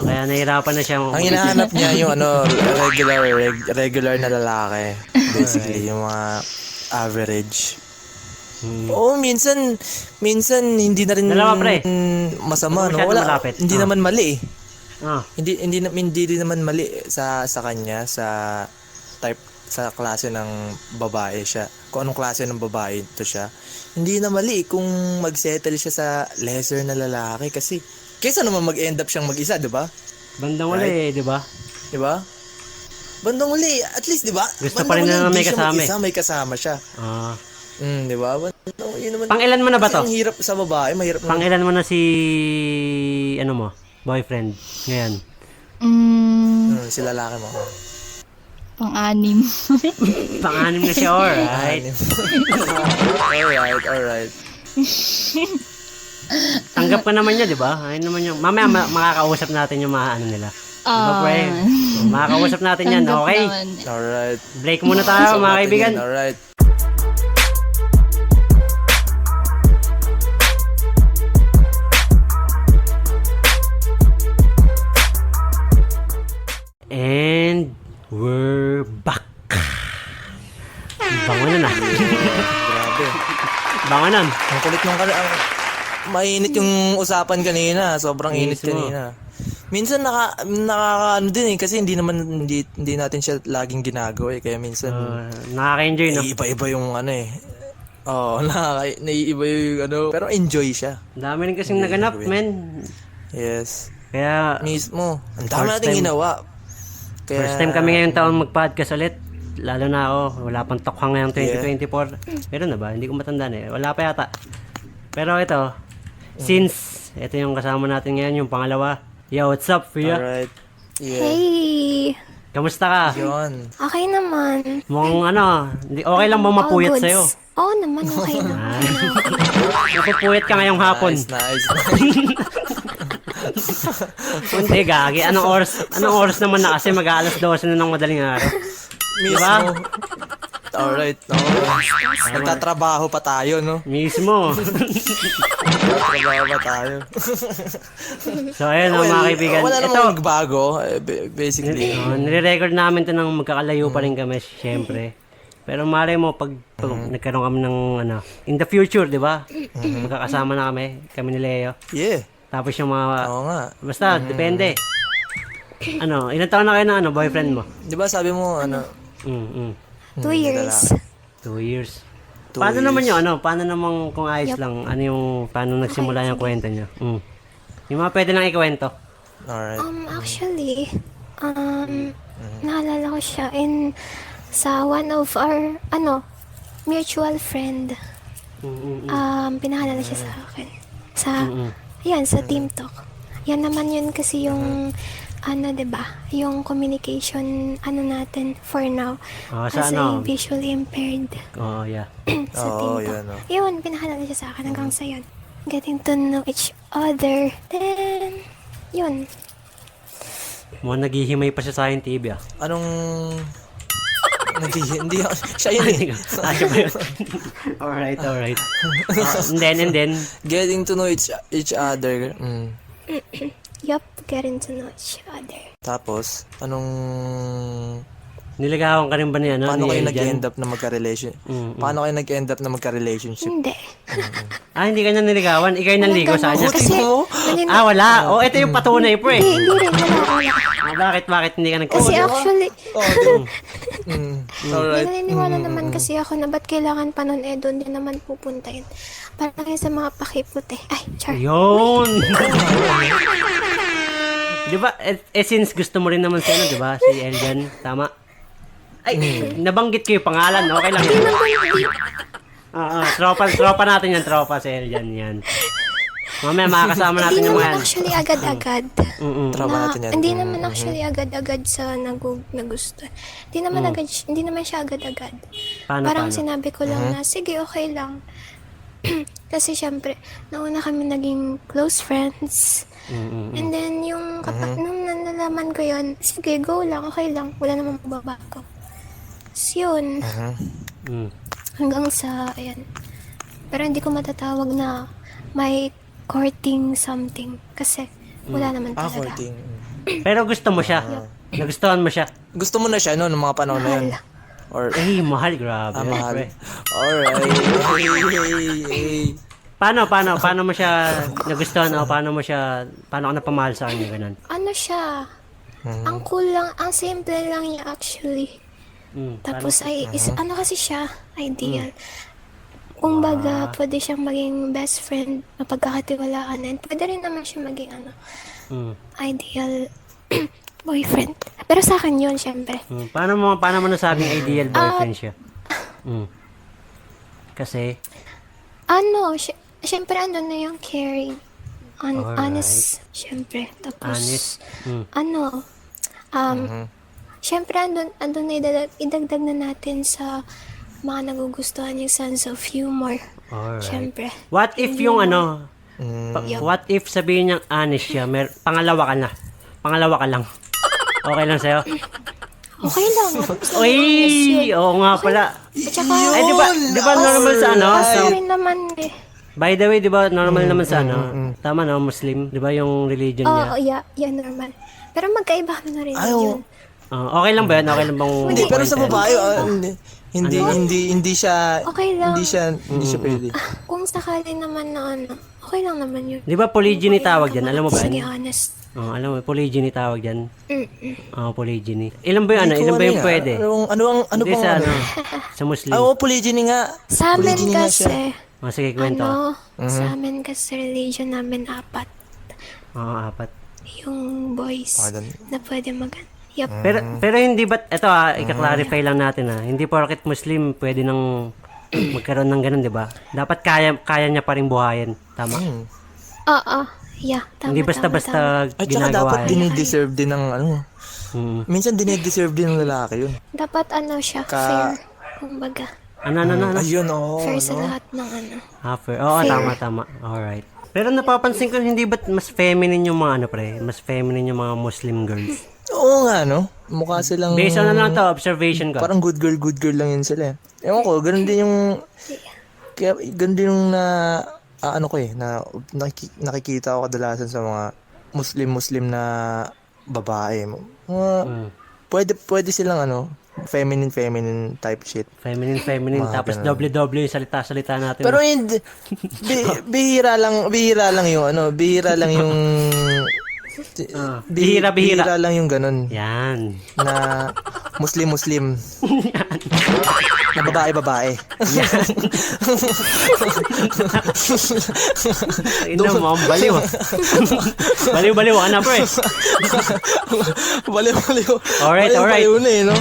kaya nahirapan na siya. Ang hinahanap niya yung regular na lalaki. Basically, yung mga average. Oo, minsan hindi na rin Dalawa, pre. masama, no? Masyado Wala, malapit. hindi naman mali eh. Ah. Hindi din naman mali sa kanya, sa sa klase ng babae siya. Kung anong klase ng babae to siya. Hindi na mali kung mag-settle siya sa lesser na lalaki kasi kaysa naman mag-end up siyang mag-isa, di ba? Bandang uli, di ba? Di ba? Bandang uli, at least, di ba? Gusto Bandang pa rin uli, na hindi may siya kasama mag-isa, may kasama siya. Ah. Di ba? Yun naman. Pang-ilan mo na ba Kasi to? ang hirap sa babae, mahirap naman. Pang-ilan mo na si, ano mo, boyfriend ngayon? Si lalaki mo. Pang-anim. Pang-anim na siya, alright. Alright. Tanggap ka naman niya, di ba? Ayun naman yung, mamaya makakausap natin yung mga ano nila. Diba, pre? Makakausap natin yan, Tanggap okay? naman. Alright. Break muna tayo, mga kaibigan. Alright. And we're back. Bango na na. Grabe. Bango na. Ang kulit nung mainit yung usapan kanina. Sobrang init Mismo. kanina. Minsan nakakaano din kasi hindi natin siya laging ginagawa kaya minsan Nakaka-enjoy, no? iba-iba yung ano eh. Oo, naiiba yung ano, pero enjoy siya. Dami rin kasing naganap, men. Yes. Kaya, Mismo. Ang dami First natin time. ginawa. Kaya, first time kami ngayong taon mag-podcast ulit. Lalo na ako, wala pang tokhang ngayong 2024. Meron na ba? Hindi ko matandaan eh. Wala pa yata. Pero ito, since ito yung kasama natin ngayon, yung pangalawa. Yo, what's up, Fia? Alright. Yeah. Hey! Kamusta ka? Yun. Okay naman. Mukhang ano, okay lang ba mapuyat All goods. sa'yo? Oo naman, okay naman. Napupuyat ka ngayong hapon. Nice. Hindi, gagi. Anong oras naman na kasi mag-aalas 12 na ng madaling araw? Mismo. Alright. No. Nagtatrabaho pa tayo, no? Mismo. Nagtatrabaho pa tayo. So, ayun mga kaibigan. Wala Ito, namang nagbago. Basically. nire-record namin ito nang magkakalayo pa rin kami, syempre. Pero mare mo, pag nagkaroon kami ng, ano, in the future, di ba? Magkakasama na kami ni Leo. Yeah. Tapos yung mga, Oo nga. basta, depende. Ano, ilang taon na kayo na, boyfriend mo? Di ba sabi mo, ano, 2 years. 2 years. 2 Paano years. naman yun, ano? Paano naman kung ayos lang? Ano yung, paano nagsimula yung kwento niyo? Yung mga pwede lang ikwento. alright. Actually, naalala ko siya sa one of our, mutual friend. Pinahalala siya sa akin. Sa Team Talk. Yan naman yun kasi yung, 'di ba? Yung communication, natin for now. Sa as ano? a visually impaired. Oo, yeah. sa Oo, Team Talk. yun, oh. Yun, pinahalala siya sa akin hanggang sa yun. Getting to know each other. Then, yun. Mukhang naghihimay pa siya sa akin TV, ah. Anong... Hindi ako... Siya yun eh. Siya ba yun? Alright. And then, Getting to know each other. Yup, getting to know each other. Tapos, anong... niligawan ka rin ba niya, no? Paano ni kayo Eljan? nag-end up na magka-relation? Paano kayo nag-end up na magka-relationship? Hindi. Hindi ka niya niligawan. Ikaw yung nanligaw sa kanya. Kasi, Wala. Ito yung patunay, pre. hindi rin, wala. Bakit hindi ka Kasi nagkasunod? actually, Alright. naniniwala naman kasi ako na ba't kailangan pa nun doon din naman pupuntahin. Parang kayo sa mga pakiputi. Ay, char. Yun! Di ba? Since gusto mo rin naman si di ba? Si Eljan. Tama? Ay, nabanggit ko yung pangalan. Okay lang yan. Tropa natin yan. Tropa si Eljan yan. Mamaya makakasama natin Hindi yung mga naman yan. actually agad-agad. Trabaho natin yan. Hindi naman actually agad-agad sa nagusto. Hindi naman siya agad-agad. Parang Paano? sinabi ko lang na, sige, okay lang. Kasi syempre, nauna kami naging close friends. And then, yung nung nalalaman ko yun, sige, go lang, okay lang. Wala namang mababago. So, yun. Hanggang sa, ayan. Pero hindi ko matatawag na may courting something. Kasi, wala naman talaga. Courting. Pero gusto mo siya. Nagustuhan mo siya. Gusto mo na siya noong mga panahon na yun? Or... Mahal. Grabe. mahal. pre. Alright. Hey. Paano mo siya nagustuhan o paano ka napamahal sa kanya, ganun? Ano siya? Ang cool lang, ang simple lang niya actually. Tapos ano kasi siya, ideal. Kumbaga, pwede siyang maging best friend, mapagkakatiwalaan, and pwede rin naman siya maging ideal boyfriend. Pero sa akin yun, syempre. Paano mo nasabing ideal boyfriend siya? Kasi, Syempre, ano na yung caring. Alright. Honest, syempre. Tapos, honest. syempre, andun na idagdag na natin sa mga nagugustuhan yung sense of humor. Alright. Syempre. What if yung what if sabihin niyang honest siya, pangalawa ka lang. Okay lang sa'yo? Okay lang. Uy, oo nga pala. At saka, Ay, di ba normal sa sa rin naman eh. By the way, di ba normal naman sa tama na, Muslim, di ba yung religion Oo, niya? yeah, normal. Pero magkaiba kami na rin Ay, yun. Okay lang ba yan? Okay lang bang Hindi, pero sa content? babae, hindi siya, Okay lang. hindi siya pwede. Kung sakali naman na okay lang naman yun. Di ba polygyny tawag yan? Alam mo ba? Sige, honest. Alam mo, polygyny tawag yan. Polygyny. Ilan ba yun? Ilan ba yung pwede? Ano Hindi bang sa ano? sa Muslim. Polygyny nga. Sa amin Polygyny nga siya. kasi, Sige, kwento. sa amin kasi religion namin 4. 4. Yung boys na pwede Yup. Pero hindi ba't, eto ika-clarify lang natin hindi porket Muslim pwede nang magkaroon ng ganun, di ba? Dapat kaya niya pa rin buhayin. Tama? Oo. Yeah, tama. Hindi basta-basta At saka ginagawa dapat yan. dinideserve din ng minsan dinideserve din ng lalaki yun. Dapat siya, fair. Kumbaga, Ano? Ayun, fair sa lahat ng Fair. Oo, tama. Alright. Pero napapansin ko, hindi ba't mas feminine yung mga mas feminine yung mga Muslim girls? Oo nga, no? Mukha silang... Based on lang to, observation ko. Parang good girl lang yun sila. Ewan ko, ganun din yung... Kaya, ganun din yung nakikita ko kadalasan sa mga Muslim na babae. Pwede silang feminine type shit. Feminine. Mga Tapos ganun. doble yung salita natin. Pero hindi, bihira lang yung Bihira. Bihira lang yung ganun. Yan. Na Muslim. Na babae. Ina mo, ang baliw. Baliw ka na, pre. Baliw. Alright. Baliw na no?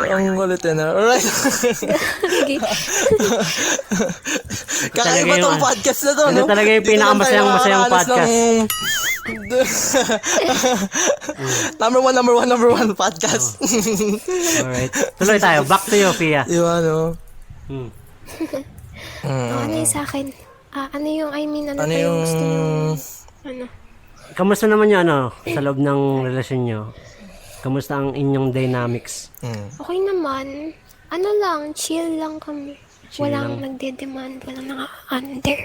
Ang kulit na. Alright. Kakaiba tong podcast na to, no? Ito talaga yung Dito lang tayo pinakamasayang makakaalis podcast. Number one podcast. Alright. Tuloy tayo. Back to you, Fia. Yung Ano yung sa akin? Ano yung, Ano pa yung yung... gusto nyo? Kamusta naman yung sa loob ng relasyon nyo? Kamusta ang inyong dynamics? Okay naman. Chill lang kami. Walang nagde-demand, walang naka-under.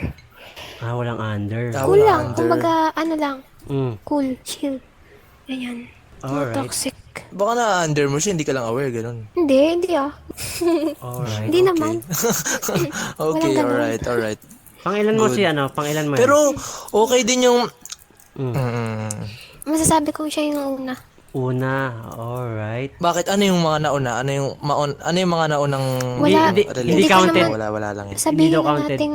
Walang under. Cool lang. Kumbaga, cool, chill. Ganyan. No Alright. toxic. Baka na-under mo siya, hindi ka lang aware, ganun. Hindi Alright. Hindi naman. Okay, Walang ganun. alright. Pangilan mo pangilan mo yan? Pero, okay din yung... Masasabi ko siya yung una. Una, alright. Bakit? Ano yung mga nauna? Ano yung mga naunang... Wala. Hindi ko counted. naman Wala lang yun. sabihin daw na counted. natin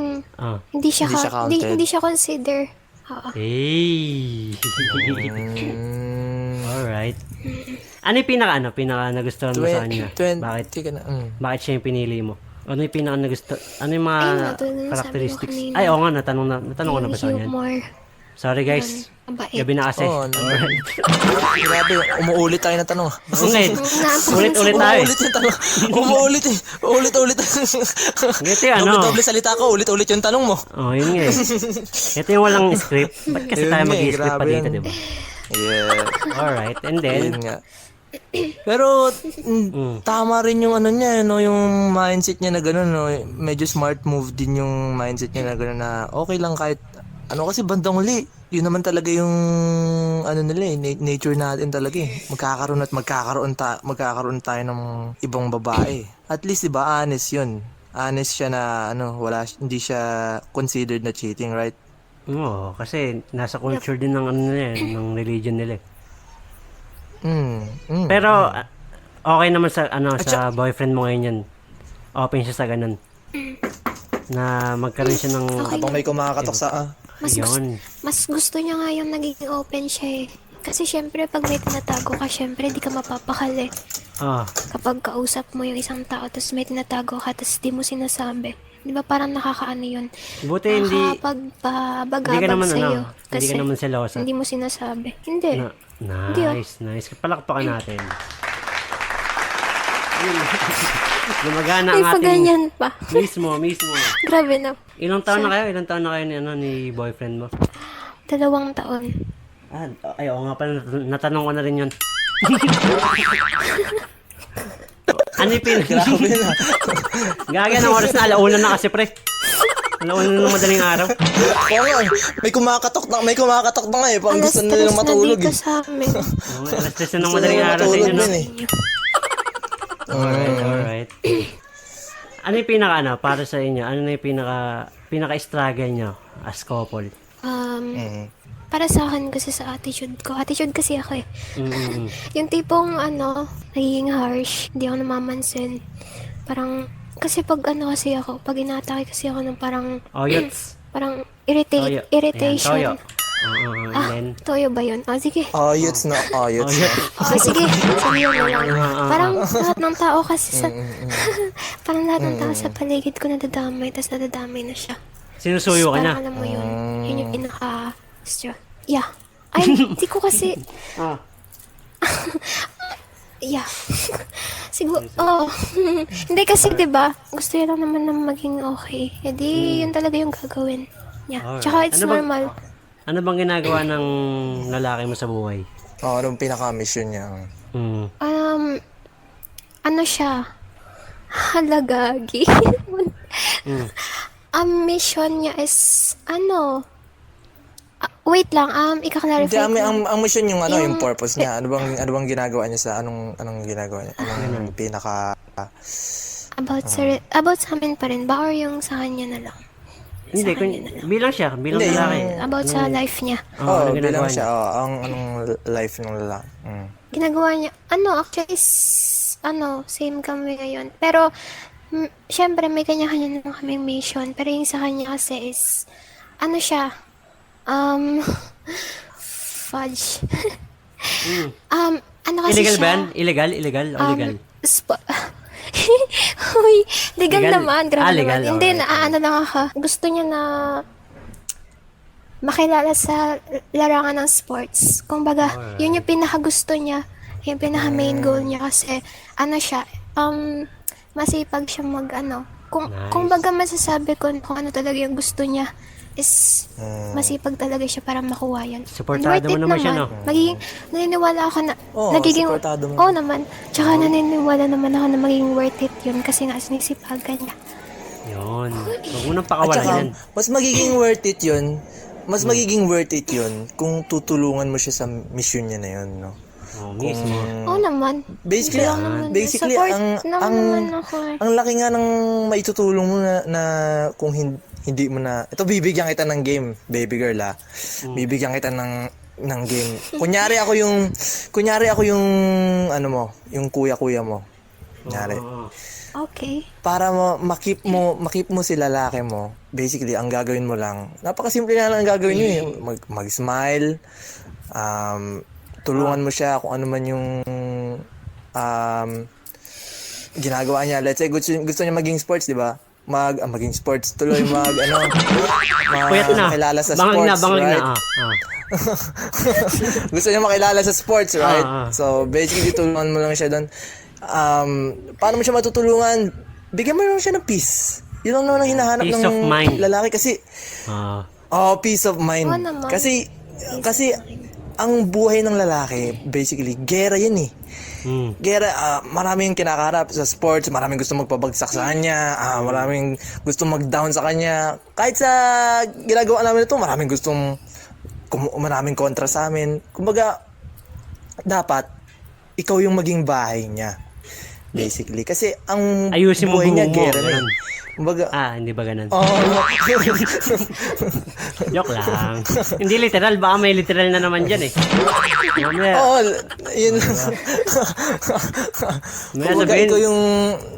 Hindi siya counted. hindi siya consider. Oo. Hey! Alright. Ano yung pinaka nagustuhan mo sa kanya? Bakit? Tika na. Bakit siya yung pinili mo? Ano yung pinaka ano yung mga Ayun nga, tulad ng characteristics? sabi ko kanina. Ay, oo nga, natanong ko na ba sa kanya? Humor. Sorry guys. Mabait. Gabi na kasi. Oo, grabe, umuulit tayo na tanong. Ungit. Ulit-ulit tayo. Umuulit yung tanong. Umuulit eh. Ulit. Ito yung Doble salita ko, ulit yung tanong mo. Oh, yun nga eh. Ito yung walang script. Ba't kasi Yun tayo nga eh, mag-i-script pa grabe dito, yan. di ba? Yeah. Alright. And then, Yun nga. Pero tama rin yung niya, no, yung mindset niya na gano'n, no. Medyo smart move din yung mindset niya na gano'n na okay lang kahit kasi bandang huli. Yun naman talaga yung nila nature natin talaga eh. Magkakaroon tayo ng ibang babae. At least 'di ba honest 'yun. Honest siya na hindi siya considered na cheating, right? oo, kasi nasa culture din ng ng religion nila eh. Pero okay naman sa sa boyfriend mo ngayon yan. Open siya sa ganun. Na magkaroon siya ng Habang may kumakatok sa yun. Mas gusto niya nga yung nagiging open siya eh. Kasi syempre, pag may tinatago ka, syempre, di ka mapapakali. Ah, Kapag kausap mo yung isang tao, tapos may tinatago ka, tapos di mo sinasabi. Di ba parang nakakaano yun? buti hindi hindi ka Nakakapagpabagabag naman sa'yo. hindi ka naman selosa. hindi mo sinasabi. Hindi. Hindi, ah. Nice. Palakpakan natin. Yun. Gumagana Ay, ang pa ating ganyan pa. mismo. Grabe na. Ilang taon na kayo? Ilang taon na kayo ni boyfriend mo? 2 taon. Oo nga pala, natanong ko na rin yun. Ano yung Grabe na. Gaga ng oras na, alauna na kasi pre. Alauna na ng madaling araw. Oo nga, may kumakatok na nga eh. Pang Alas gusto 3 nilang na matulog dito eh. sa amin. Oo nga, alas 3 na ng Gusto madaling nilang araw sa matulog inyo, no? din eh. Alright. Ano yung para sa inyo? Ano na yung pinaka-struggle nyo as couple? Para sa akin kasi sa attitude ko. Attitude kasi ako eh. Mm-hmm. Yung tipong nagiging harsh, hindi ako namamansin. Parang, kasi pag kasi ako, pag inatake kasi ako ng parang Oyots. irritation. Ayan, toyo. And then, Toyo ba yun? Sige. Ayuts na. Sige. Sige yun na lang. Parang lahat ng tao kasi parang lahat ng tao sa paligid ko nadadamay, tas nadadamay na siya. sinusuyo ka Parang na. alam mo yun. Yun yung yeah. Ay, di ko kasi, yeah. Siguro, hindi kasi, diba, gusto niya lang naman na maging okay. E di, yun talaga yung gagawin. Yeah. Alright. Tsaka it's normal. Ano bang ginagawa ng lalaki mo sa buhay? Anong pinaka-mission niya? Ano siya? Halagagi. Ang mission niya is, wait lang, Hindi, ika-clarify ko. ang mission yung yung purpose niya. Ano bang ginagawa niya sa anong ginagawa niya? Anong pinaka About sa amin pa rin ba? Or yung sa kanya na lang? Hindi, bilang Hindi, lalaki. About sa life niya. Ano ginagawa bilang siya. Anong life ng lalaki. Ginagawa niya, actually, same kami ngayon. Pero, syempre, may kanya-kanya naman kaming mission. Pero yung sa kanya kasi is, siya, fudge. Kasi Illegal siya? ba yan? Illegal o legal? Uy, legal Legal? naman. Grabe Legal, naman. Hindi, alright. lang ako. Gusto niya na makilala sa larangan ng sports. Kumbaga, yun yung pinakagusto niya. Yung pinaka-main goal niya kasi, siya, masipag siya kung baga masasabi ko kung ano talaga yung gusto niya is masipag talaga siya para makuha yan. Supportado mo naman siya, no? Magiging, naniniwala ako na, Oo, nagiging, supportado mo. oo naman. Tsaka naniniwala naman ako na magiging worth it yun kasi nga sinisipagan niya. Yun. Huwag mo nang At pakawalan saka, yan. mas magiging worth it yun. Mas magiging worth it yun kung tutulungan mo siya sa mission niya na yun, no? Mismo. Oo naman. Basically, Support naman ako eh. ang laki nga ng maitutulong mo na kung hindi mo na, ito bibigyan kita ng game, baby girl bibigyan kita ng game. Kunyari ako yung yung kuya mo. Kunyari. Okay. Para makip mo si lalaki mo, basically ang gagawin mo lang, napakasimple na lang ang gagawin niyo, mag-smile, tulungan mo siya kung ano man yung ginagawa niya. Let's say gusto niya maging sports, di ba? Maging sports tuloy, Puyat na. makilala sa Bangag sports, right? na. Gusto niya makilala sa sports, right? So basically tulungan mo lang siya doon. Paano mo siya matutulungan? Bigyan mo lang siya ng peace. Yun lang naman ang hinahanap Peace ng of mind. lalaki kasi peace of mind. Oo naman. Kasi ang buhay ng lalaki, basically, gera yan eh. Gera, maraming kinakaharap sa sports, maraming gusto magpabagsak sa kanya, maraming gusto mag-down sa kanya. Kahit sa ginagawa namin ito, maraming kontra sa amin. Kumbaga, dapat, ikaw yung maging bahay niya. Basically. Kasi ang Ayusin mo buhay niya, buho mo, gera na ganun. Kumbaga, Hindi ba ganun? oh, Joke lang. Hindi literal, baka may literal na naman dyan eh. Mamaya, oo, yun lang. May Kumbaga, sabihin- ikaw yung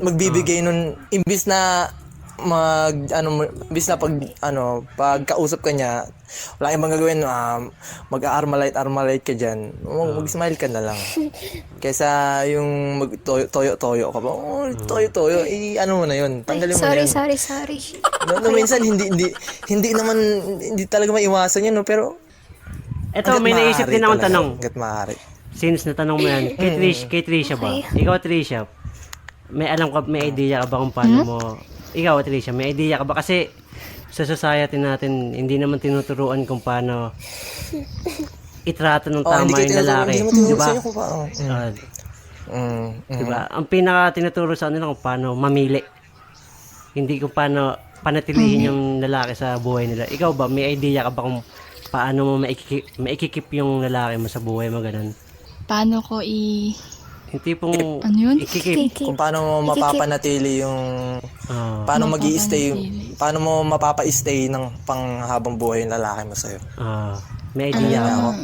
magbibigay nun, imbis na imbis na pag kausap ka niya, wala kang gagawin, mag-armalite ka dyan, mag-smile ka na lang. Kesa yung mag-toyo-toyo ka pa, toyo-toyo, ano mo na yun, tanggalin mo na Sorry, yun. sorry. No, minsan, hindi talaga maiwasan yun, no? Pero, eto, may naisip din akong tanong. Hanggat maaari. Since natanong mo yan, kay Trisha ba? Ikaw, Trisha, may idea ka ba kung paano mo, ikaw, Trisha, may idea ka ba? Kasi sa society natin, hindi naman tinuturuan kung paano itrato ng tama yung lalaki. Hindi naman tinuturo Diba? sa'yo kung paano. Diba? Ang pinaka tinuturo sa kanila kung paano mamili. Hindi kung paano panatilihin yung lalaki sa buhay nila. Ikaw ba, may idea ka ba kung paano mo maikikip yung lalaki mo sa buhay mo ganun? Paano ko Yung tipong Ano yun? ikikip. Kung paano mo mapapanatili yung paano paano mo mapapa-stay ng panghabang buhay yung lalaki mo sa'yo. May idea ka.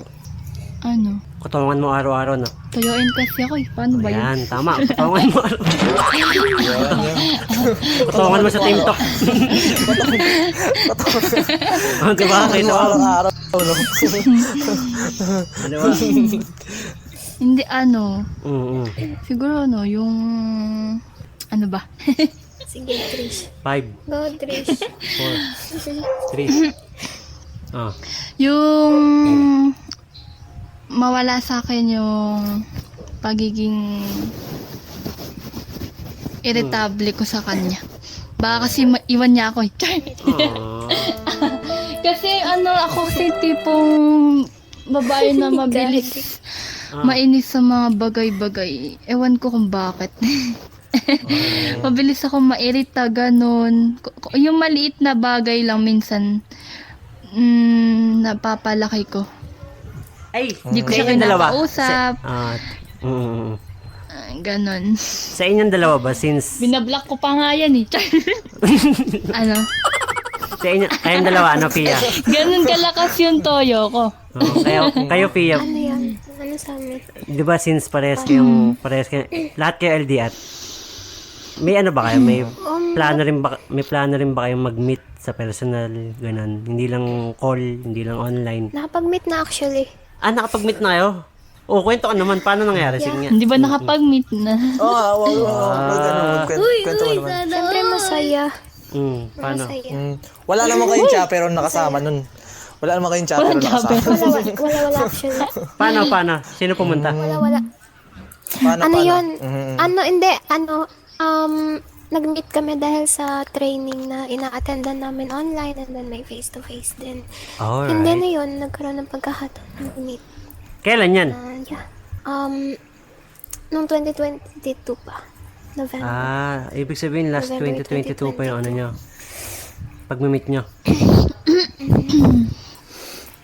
Ano? Kutungan mo araw-araw, no? Tuyuin kasi ako eh. Paano ba yun? Ayan, tama. Kutungan mo araw-araw. Kutungan mo sa TikTok. Diba? Kita mo. Araw-araw, no? Ano ba? Hindi siguro yung ano ba? Sige, Trish. 5, Go, Trish. 4, 3. Yung mawala sa akin yung pagiging irritable ko sa kanya. Baka kasi iwan niya ako eh. Kasi ako kasi tipong babae na mabilis mainis sa mga bagay-bagay. Ewan ko kung bakit. Mabilis ako mairita, ganun. Yung maliit na bagay lang minsan napapalaki ko. Ay, Hindi ko siya kinakausap. Ganon. Sa inyong dalawa ba, since Binablock ko pa nga yan eh. Ano? kayong dalawa, Pia? Ganon kalakas yung toyo ko. Kayo, Pia, Ano yan? Ano sa amin? di ba since parehas kayo, lahat kayo LDR, may ano ba kayo, may plano rin ba kayong mag-meet sa personal, ganun? Hindi lang call, hindi lang online. Nakapag-meet na actually. Nakapag-meet na kayo? Kwento ka naman, paano nangyari? Sige nga. Hindi ba nakapag-meet na? Kwento mo naman. Siyempre masaya. Paano? Masaya. Wala naman kayong chaperon nakasama nun. Wala naman kayong chaperon nakasama. Wala actually. Paano? Sino pumunta? Wala. Ano yun? Nag-meet kami dahil sa training na ina-attendan namin online and then may face-to-face din. And then Alright. yun, nagkaroon ng pagkakataon mag-meet. Kailan yan? Nung 2022 pa. November. Ibig sabihin last November 2022 pa yung ano nyo. Pag-meet nyo.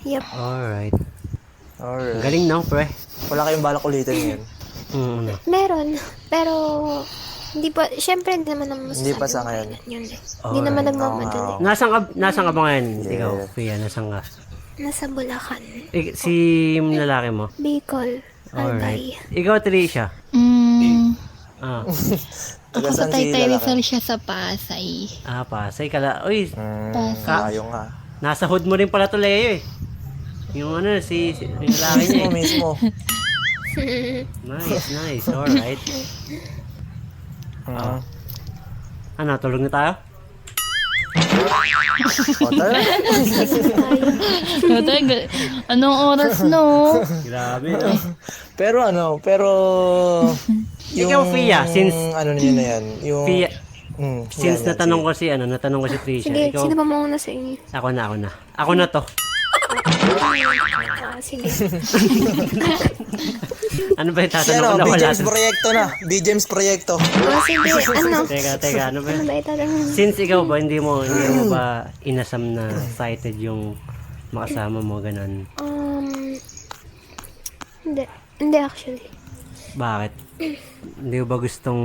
Yep. Alright. Alright. Galing na, pre. Wala kayong balak ulitin yun. Meron. Pero, hindi pa, syempre hindi naman naman Hindi pa sa ngayon. Yun eh. Hindi naman nagmamadali. Nasaan ka ba ngayon? Ikaw, Pia, nasaan ka? Nasa Bulacan. Si lalaki mo? Bicol. Albay. Alright. Ikaw, Tricia? Ako Taga sa saan si Taytay lalaki? Rizal siya sa Pasay. Pasay ka la. Uy, Ayaw nga. nasa hood mo rin pala to, Leo eh. Yung yung lalaki niya eh. Mismo. Nice. Alright. Tulog na tayo? Tara. Anong oras no? Grabe. Pero Ikaw, Fia, since ano niyo na yan, yung Pia, since yan, natanong ko si Tricia. Sige, Ikaw, sino ba mauna sa inyo? Ako na. Ako na to. Sige. Ano ba yung tatanong Pero ko na wala? B-James proyekto na. B-James proyekto. Sige, ano? Teka, ano ba? Ano ba itatanong? Since ikaw ba, hindi mo ba inasam na excited yung makasama mo, ganun? Hindi actually. Bakit? Hindi mo ba gustong...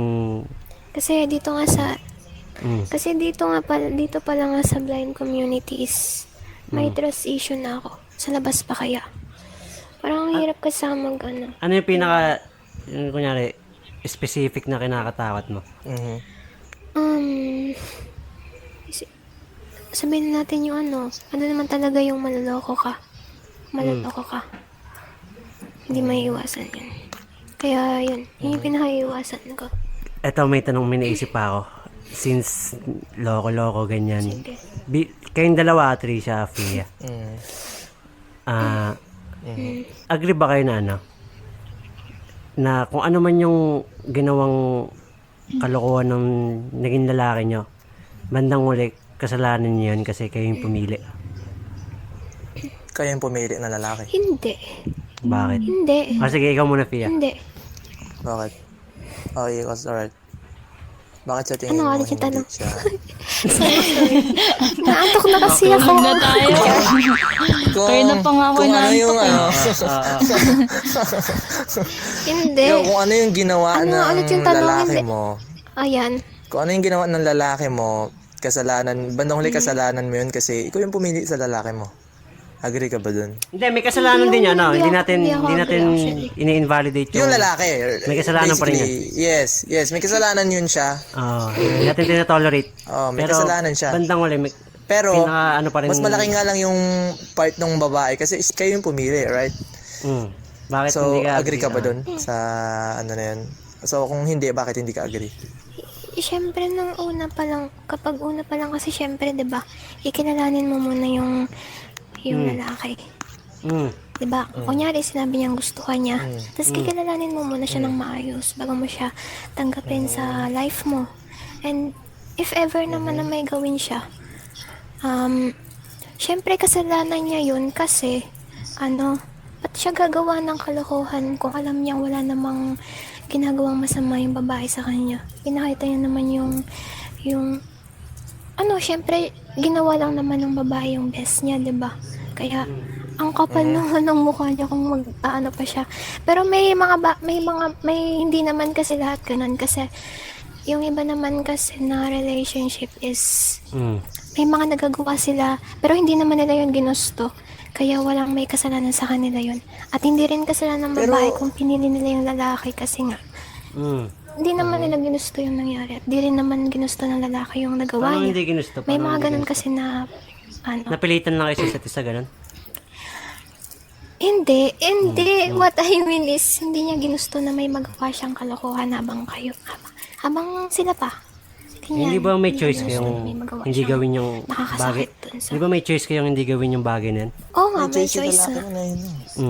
Kasi dito nga sa Kasi dito pala nga sa blind communities, may trust issue na ako. Sa labas pa kaya. Parang ang hirap kasama ano. Ano yung pinaka, yung kunyari, specific na kinakatakot mo? Mhm. Sabihin natin yung ano naman talaga yung maloloko ka. Hindi maiiwasan yun. Kaya yun yung pinakaiiwasan ko. Eto, may tanong miniisip pa ako. Since loko-loko, ganyan. Sige. Kayong dalawa, Trisha, Fia. Agree ba kayo na ano? Na kung ano man yung ginawang kalokohan ng naging lalaki nyo, bandang uli, kasalanan nyo yun kasi kayo yung pumili. Kayo yung pumili na lalaki. Hindi. Bakit? Hindi. Sige, ikaw muna, Fia. Hindi. Bakit? Okay, alright. Bakit sa tingin mo Ano ulit yung hindi tanong? siya? Naantok na kasi ako. Huwag na tayo. Kaya na pa nga ako kung ano yung inaantok Hindi. kung ano yung ginawa Ano ng ulit yung tanong? lalaki Hindi. mo, Ayan. kung ano yung ginawa ng lalaki mo, kasalanan, bandang huli kasalanan mo yun kasi ikaw yung pumili sa lalaki mo. Agree ka ba dun? Hindi, may kasalanan din yan, no? Hindi natin Hindi ako agree, ini-invalidate Yung lalaki. May kasalanan pa rin basically, yes, may kasalanan yun siya. Hindi natin tinatolerate. May Pero, kasalanan siya. bandang uli, Pero, ano pa rin. mas malaki nga lang yung part ng babae kasi kayo yung pumili, right? Bakit So, hindi ka agree ka ba dun sa ano na yun? So, kung hindi, bakit hindi ka agree? Siyempre, kapag una pa lang kasi siyempre, di ba, ikilalanin mo muna yung lalaki. Di ba? Kunyari, sinabi niyang gusto ka niya. Tapos kikilalanin mo muna siya ng maayos bago mo siya tanggapin sa life mo. And if ever naman na may gawin siya, siyempre kasalanan niya yun kasi, ba't siya gagawa ng kalokohan kung alam niyang wala namang ginagawang masama yung babae sa kanya. Pinakita niya naman siyempre, ginawa lang naman ng babae yung best niya, di ba? Kaya, ang kapal naman ng mukha niya kung mag-ano pa siya. Pero may hindi naman kasi lahat ganun kasi yung iba naman kasi na relationship is may mga nagagawa sila pero hindi naman nila yun ginusto. Kaya walang may kasalanan sa kanila yun. At hindi rin kasalanan ng babae kung pinili nila yung lalaki kasi nga hindi naman nila ginusto yung nangyari at di rin naman ginusto ng lalaki yung nagawa Paano niya. hindi ginusto? May Paano mga hindi ganun ginusto? kasi na Napilitan lang kayo sa isa't isa, ganun? Hindi. What I mean is, hindi niya ginusto na may magawa siyang kalokohan habang sila pa. Ganyan. Hindi ba may Hindi choice niya gusto na kayong may magawa hindi siyang gawin yung bagay? nakakasakit dun sa... Di ba may choice kayong hindi gawin yung bagay na yan? Oo nga, may yung choice lalaki na. mo na yun.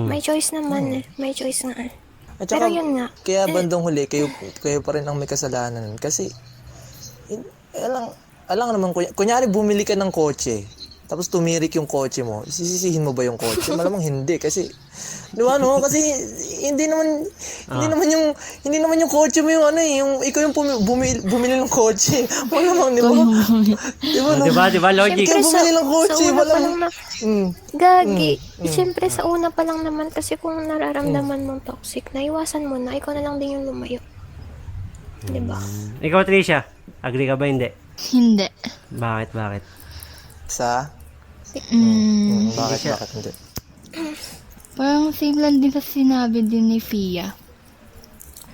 May choice naman eh. May choice nga eh. At Pero saka, yun nga. kaya bandang huli, kayo pa rin ang may kasalanan. Kasi, alang naman, kunyari bumili ka ng kotse, tapos tumirik yung kotse mo, isisisihin mo ba yung kotse? Malamang hindi kasi di ba no? Kasi hindi naman yung kotse mo yung yung ikaw yung bumili ng kotse. Malamang di ba? Di ba no? Di ba? Logic. Kaya bumili ng kotse, sa una pa lang Gagi. Siyempre sa una pa lang naman kasi kung nararamdaman mong toxic, naiwasan mo na, ikaw na lang din yung lumayo. Di ba? Ikaw, Tricia, agree ka ba hindi? Hindi. Bakit? Sa? Bakit hindi? Parang same lang din sa sinabi din ni Fia.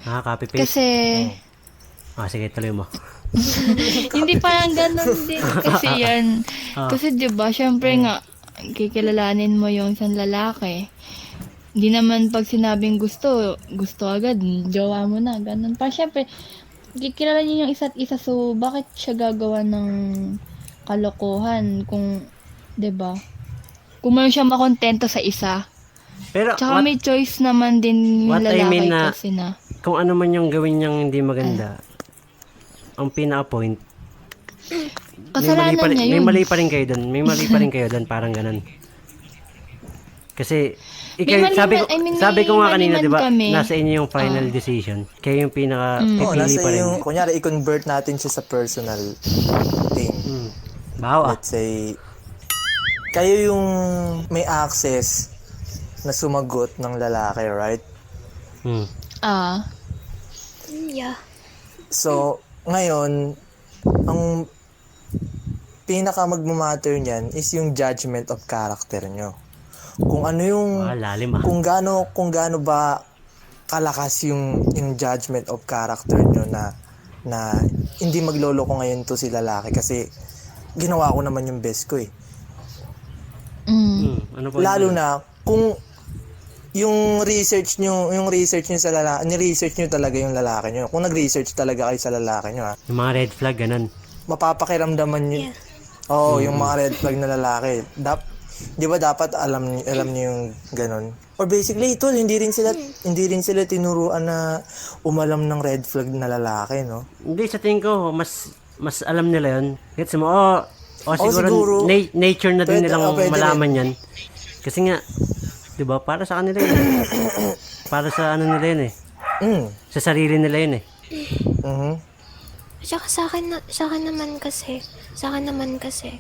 Copy-paste? Kasi, Sige, tuloy mo. hindi parang ganun din. Kasi yan. Kasi diba, syempre nga, kikilalanin mo yung isang lalaki. Hindi naman pag sinabing gusto agad, jowa mo na, ganun. Parang syempre, kikilala niyo yung isa't isa, so bakit siya gagawa ng kalokohan kung, diba? Kung mayroon siya makontento sa isa. Pero, Tsaka may choice naman din yung what I lalaki mean na- kasi na. kung ano man yung gawin niyang hindi maganda, ang pinaka-point, Kasalanan niya may yun. mali pa rin kayo doon. May mali pa rin kayo doon, parang ganun. Kasi, May mali sabi ko nga mali kanina, man di ba, kami. nasa inyo yung final decision. Kayo yung Oo, pinaka-pipili nasa pa rin. yung, kunyari, i-convert natin siya sa personal thing. Bawa. Let's say, kayo yung may access na sumagot ng lalaki, right? Yeah. So, ngayon, ang pinaka magmamatter niyan is yung judgment of character nyo. Kung ano yung Lalim ah. kung gaano ba kalakas yung judgment of character nyo na hindi magloloko ngayon to si lalaki kasi ginawa ko naman yung best ko eh. Ano po? Lalo na kung yung research nyo sa lalaki, ni-research nyo talaga yung lalaki nyo. Kung nag-research talaga kayo sa lalaki nyo, ha, Yung mga red flag, ganun. mapapakiramdaman nyo. Oo, yung mga red flag na lalaki. Di ba dapat alam niyo yung ganun? Or basically, tol, hindi rin sila tinuruan na umalam ng red flag na lalaki, no? Hindi, sa tingin ko, mas alam nila yun. Gets mo? Siguro, siguro. nature na din Pwede, nilang pwede malaman yan. Kasi nga, di ba, para sa kanila yun. Para sa ano nila yun eh. Sa sarili nila yun eh. Tsaka sa akin naman kasi,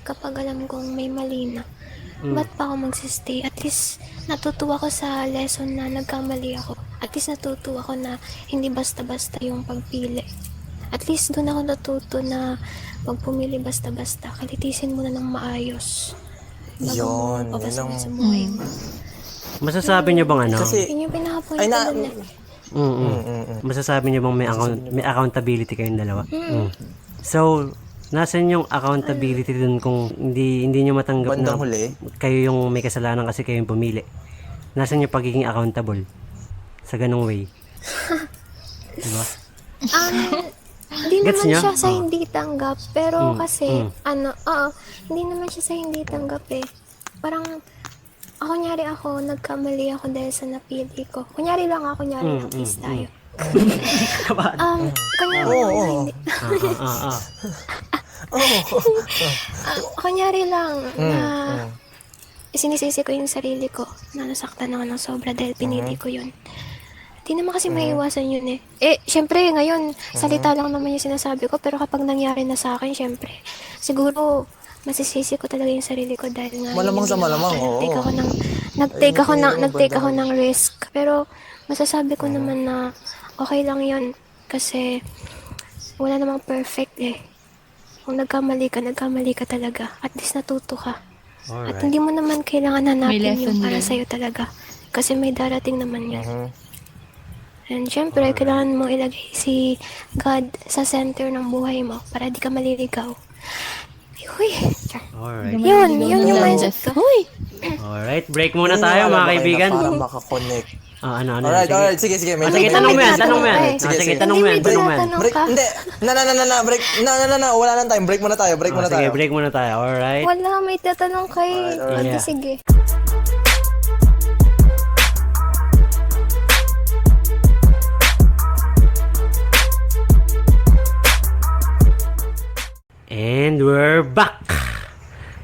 kapag alam kong may mali na, ba't pa ako magsistay? At least, natutuwa ko sa lesson na nagkamali ako. At least, natutuwa ko na hindi basta-basta yung pagpili. At least, doon ako natuto na pag pumili basta-basta, kalitisin mo na ng maayos. Yun, Bago mo yun ang... sa buhay mo. Masasabi niyo bang ano? Kasi, Yun yung pinapoint ay ko na... dun eh. Masasabi niyo bang may accountability kayong dalawa? So, nasan yung accountability dun kung hindi niyo matanggap Bandang na huli. kayo yung may kasalanan kasi kayo yung pumili? Nasan yung pagiging accountable sa ganong way? Diba? Hindi Gets naman niya? siya sa hindi tanggap. Pero kasi, hindi naman siya sa hindi tanggap eh. Parang, kunyari ako, nagkamali ako dahil sa napili ko. Kunyari lang kiss tayo. Kunyari lang na hindi. Kunyari lang na sinisisi ko yung sarili ko na nasaktan ako ng sobra dahil pinili ko yun. Di naman kasi maiiwasan yun eh. Syempre ngayon, salita lang naman yung sinasabi ko, pero kapag nangyari na sa akin, syempre, siguro, masisisi ko talaga yung sarili ko dahil nga Malamang yung sa ginawa malamang, ko. oo. Nag-take ako ng risk. Pero, masasabi ko naman na okay lang yun. Kasi, wala namang perfect eh. Kung nagkamali ka talaga. At least natuto ka. At hindi mo naman kailangan May hanapin lesson yung para yun. sa'yo talaga. Kasi may darating naman yan. And syempre, kailangan mo ilagay si God sa center ng buhay mo para di ka maliligaw. Uy, Alright. yun yung mindset ko. Uy! Alright, break muna tayo mga kaibigan. Para makakonect. Ano. Alright, sige. May Sige, tanong mo yan. Sige, tanong mo yan. Break, hindi. Break, wala nang time. Break muna tayo. Sige, break muna tayo. Alright. Wala, may tatanong kay... Yeah. Sige. And we're back.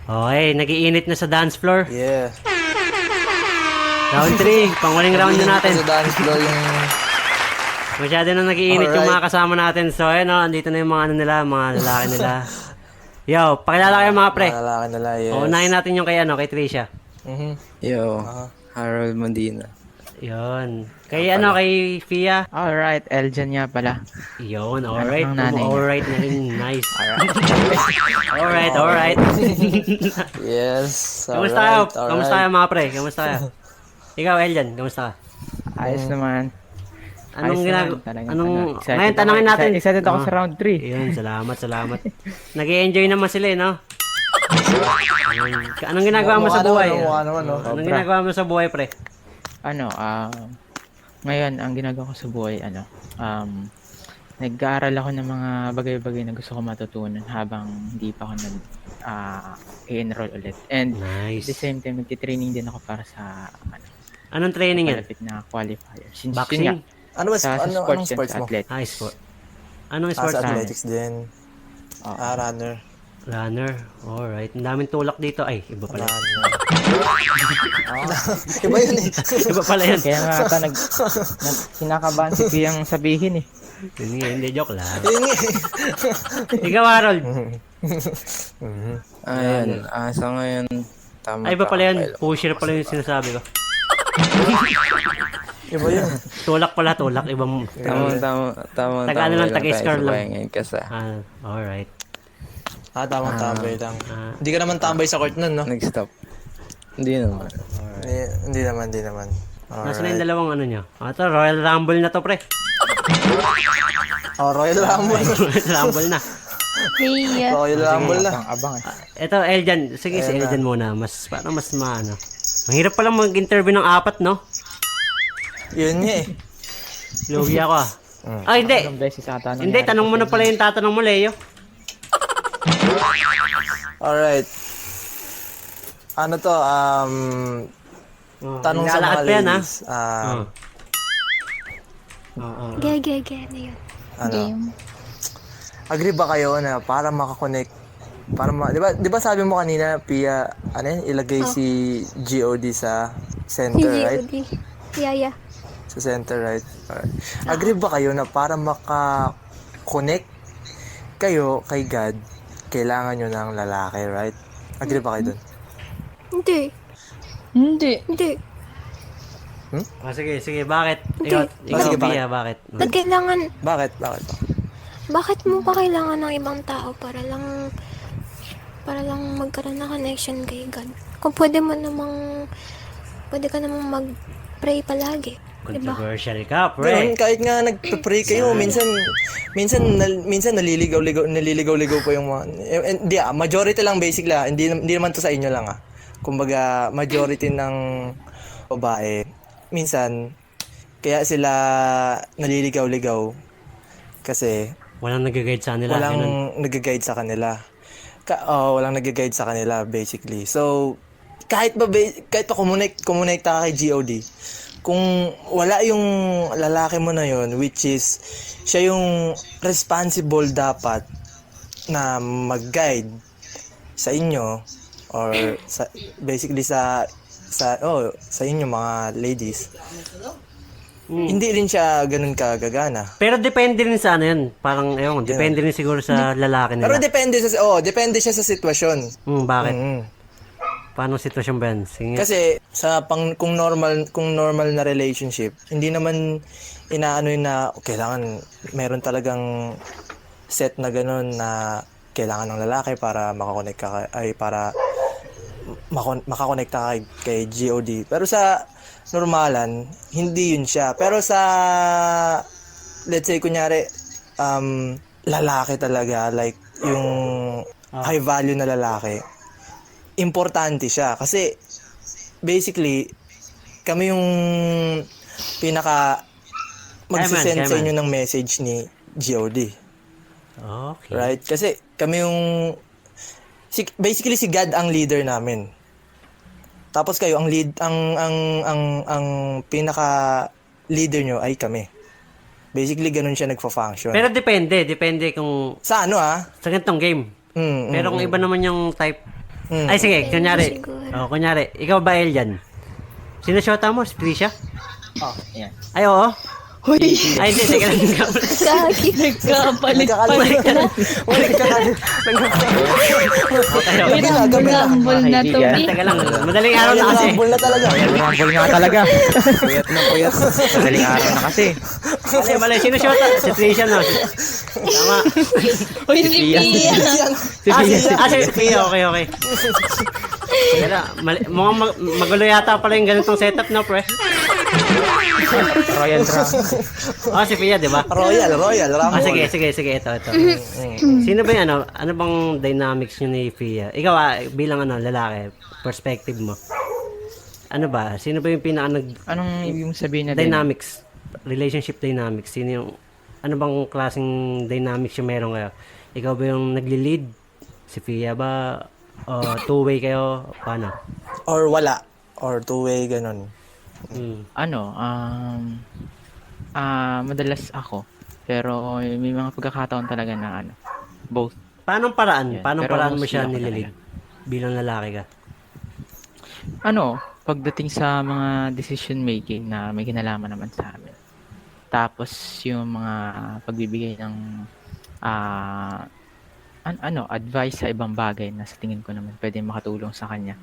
Okay, nagiinit na sa dance floor. Yeah. Round 3, pangwaling round na natin. Sa dance floor yung... Masyado na nagiinit yung Alright. mga kasama natin. So, ayun o, andito na yung mga ano nila, mga lalaki nila. Yo, pakilala kayo mga pre. Malalaki nila, yes. Unahin natin yung kay Tricia. Yo, Harold Mondina. Yun. Kay kay Fia. Alright, Eljan nga pala. Yun, alright. Anak ng nanay niya. Alright na rin, nice. Alright. Yes. Kamusta kayo? Kamusta kayo mga pre? Kamusta kayo? Ikaw, Eljan, kamusta ka? Ayos naman. Anong Ayos ginagawa? naman. Excited Ngayon, ako. tanongin natin. Excited ako sa round 3. Yun, salamat. Nag-i-enjoy naman sila no? Ayun. Anong ginagawa mo sa buhay? Mukha naman, no? Anong ginagawa mo sa buhay, pre? Ngayon, ang ginagawa ko sa buhay, nag-aaral ako ng mga bagay-bagay na gusto ko matutunan habang hindi pa ako i-enroll ulit. And Nice. at the same time, nagtitraining din ako para sa Anong training yan? malapit na qualifier. Since Boxing? yun nga, Ano ba sa anong sports, sports sa mo? athlete. Sport. Anong Sa sports? athletics din. Oo. Runner. Runner. Alright. Ang daming tulak dito. Ay, iba pala. Runner. Iba yun eh. Iba pala yan. Kaya nga ata kinakabahan si Piyang sabihin eh. Hindi, joke lang. Yun nga eh. Ikaw, Harold. Ayun, sa ngayon, tama Ay, iba pa pala yan. ang kailan. Pusher pala yung sinasabi ko. Iba yun. Tulak pala, tulak. Ibang... Tama. Taga ano lang, lang taga tayo scar sa lang. bahay ngayon kasi. Alright. Tamang tambay lang. Hindi ka naman tambay sa court nun, no? Nag-stop. Hindi naman. Hindi naman. Nasaan na yung dalawang ano nyo? Ito, Royal Rumble na to, pre. Royal Rumble. Royal Rumble na. Hey, Royal Rumble na. Abang eh. Ito, Eljan. Sige, si Eljan muna. Parang mas maano. Mahirap palang mag-interview ng 4, no? Yun nga eh. Lugi ako ah. Hindi. Ilang beses ata Hindi, tanong mo na pala yung tatanong mo, Leo. Alright. Ano to, tanong sa mga ilalaad pa yan, ladies. Ge, ano yun? game. Agree ba kayo na para makakonect, di ba sabi mo kanina, Pia, ilagay si GOD sa center, right? GOD. Yeah. Sa center, right? Alright. Agree ba kayo na para maka-connect kayo kay God, kailangan nyo ng lalaki, right? Agree ba kayo dun? Hindi. Sige, bakit? Hindi. Ikaw Sige, Pia, bakit? Ba't kailangan, Bakit? bakit mo pa kailangan ng ibang tao para lang magkaroon ng connection kay God? Kung pwede ka namang mag-pray palagi. Diba? Controversial ka, Ganun, pre. kahit nga nagpe-pray kayo, minsan naliligaw-ligaw pa yung mga, hindi majority lang basic lang, hindi naman to sa inyo lang Kumbaga, majority ng babae, minsan, kaya sila naliligaw-ligaw kasi Walang nag-guide sa kanila. walang Ganun. nag-guide sa kanila. Walang nag-guide sa kanila, basically. So, kahit pa kumonekta ka kay GOD, kung wala yung lalaki mo na yon, which is siya yung responsible dapat na mag-guide sa inyo or basically sa inyo mga ladies, hindi rin siya ganun kagagana. Pero depende rin sa ano yun. Parang, depende rin siguro sa lalaki Pero nila. depende siya sa sitwasyon. Bakit? Mm. Paano sitwasyon ba yan? Sige. Kasi kung normal na relationship, hindi naman inaano yun na kailangan meron talagang set na ganun na kailangan ng lalaki para makakonect ka makakonect ka kay GOD. Pero sa normalan, hindi yun siya. Pero sa let's say kunyari lalaki talaga, like yung high value na lalaki, importante siya kasi basically kami yung pinaka magsisend sa inyo ng message ni GOD, Okay. right? Kasi kami yung basically si God ang leader namin, tapos kayo ang pinaka leader nyo ay kami. Basically ganun siya nagfa-function Pero depende kung sa sa ganitong game. Pero kung iba naman yung type. Ay sige, kunyari. siguro. Kunyari, ikaw ba Eljan? Sino shota mo? Si Trisha? Yan. Ay, oo. Hoy, Ay, hindi. Teka lang. kaki. Nagkapalit pa na. Uy, rumble na to, eh. Teka lang. Madaling araw na kasi. Rumble na talaga. Rumble nga talaga. Puyat na puyat. Madaling araw na kasi. Mali. Sino shota? Si Trisha, no? Tama. Uy, si Pia. Si Pia. Okay. Teka, mukhang magulo yata pala yung ganitong setup, no, pre? Royal Drum. Si Pia, di ba? Royal Rumble. Sige, ito. Sino ba yung ano bang dynamics nyo ni Pia? Ikaw, bilang lalaki, perspective mo. Ano ba? Sino ba yung Anong ibig mong sabihin na dynamics? Relationship dynamics. Sino yung, ano bang klaseng dynamics yung meron kayo? Ikaw ba yung nagli-lead? Si Pia ba? O two-way kayo? Paano? Or wala. Or two-way, ganun. Madalas ako. Pero may mga pagkakataon talaga na both. Paano paraan? Yeah, Paano pero paraan mo mostly siya ako nililid? Bilang lalaki ka. Pagdating sa mga decision making na may kinalaman naman sa amin. Tapos yung mga pagbibigay ng advice sa ibang bagay na sa tingin ko naman pwede makatulong sa kanya.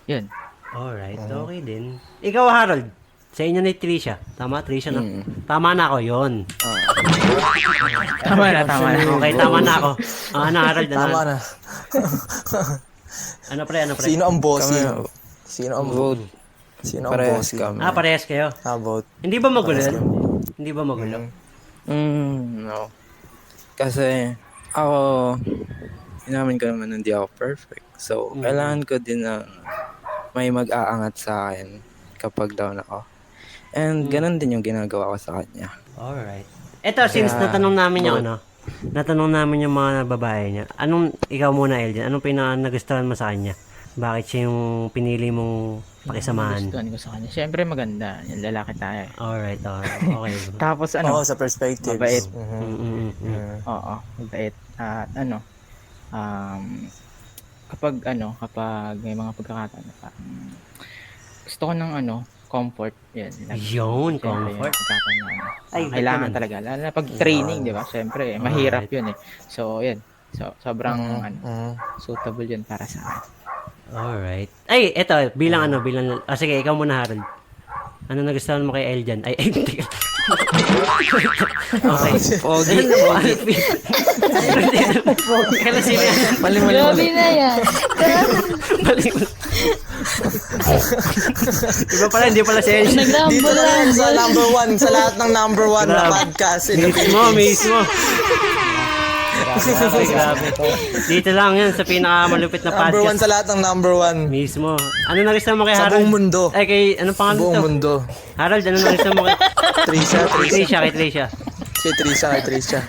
Yun. Alright, okay din. Ikaw, Harold. Sa inyo ni Trisha. Tama, Trisha, no? Tama na ako, yun. Tama na, tama na. Okay, tama na ako. Ano, Harold? Ano? Tama na. Ano, pre? Sino ang bossy? Kami, Sino ang vote. Sino ang Parehas bossy? kami. Parehas kayo. Vote. Hindi ba magulo yun? Hindi ba magulo? No. Kasi, ako, inamin ko naman hindi ako perfect. So, kailangan ko din na may mag-aangat sa akin kapag down ako. And ganun din yung ginagawa ko sa kanya. Alright. Eto, since natanong namin yung natanong namin yung mga babae niya, ikaw muna, Eljan, anong nagustuhan mo sa kanya? Bakit siya yung pinili mong pakisamahan? Gustuhan ko sa kanya. Siyempre maganda. Yung lalaki tayo. Alright. Okay. Tapos Oo, sa perspectives. mabait. Mm. Mabait. At kapag may mga pagkakataon na parang gusto ko ng comfort. Yan. Yun, Siyempre, comfort. yung pagkakataon na, Ay, kailangan ganun. talaga. Lalo na pag training, di ba? Siyempre, mahirap yun eh. So, yan. So, sobrang suitable yun para sa akin. Alright. Ay, eto, bilang sige, ikaw muna, Harold. Ano nagustuhan mo kay Eljan? Ay, teka. Okay. Pogi. Kailan sila yan? Grabe na yan. Iba pala, hindi pala si Eljan. Dito na lang sa Nag-rumble. number one, sa lahat ng number one na Grabe. podcast. Mismo. Grabe. Dito lang yan sa pinakamalupit na Number one podcast. sa lahat ng number one. Mismo. Ano nagustuhan mo kay Sa Harold? buong mundo. Ay, kay, anong pangalan Buong to? mundo. Harold, ano nagustuhan mo kay Trisha. Kay Trisha? Si Trisha kay Trisha.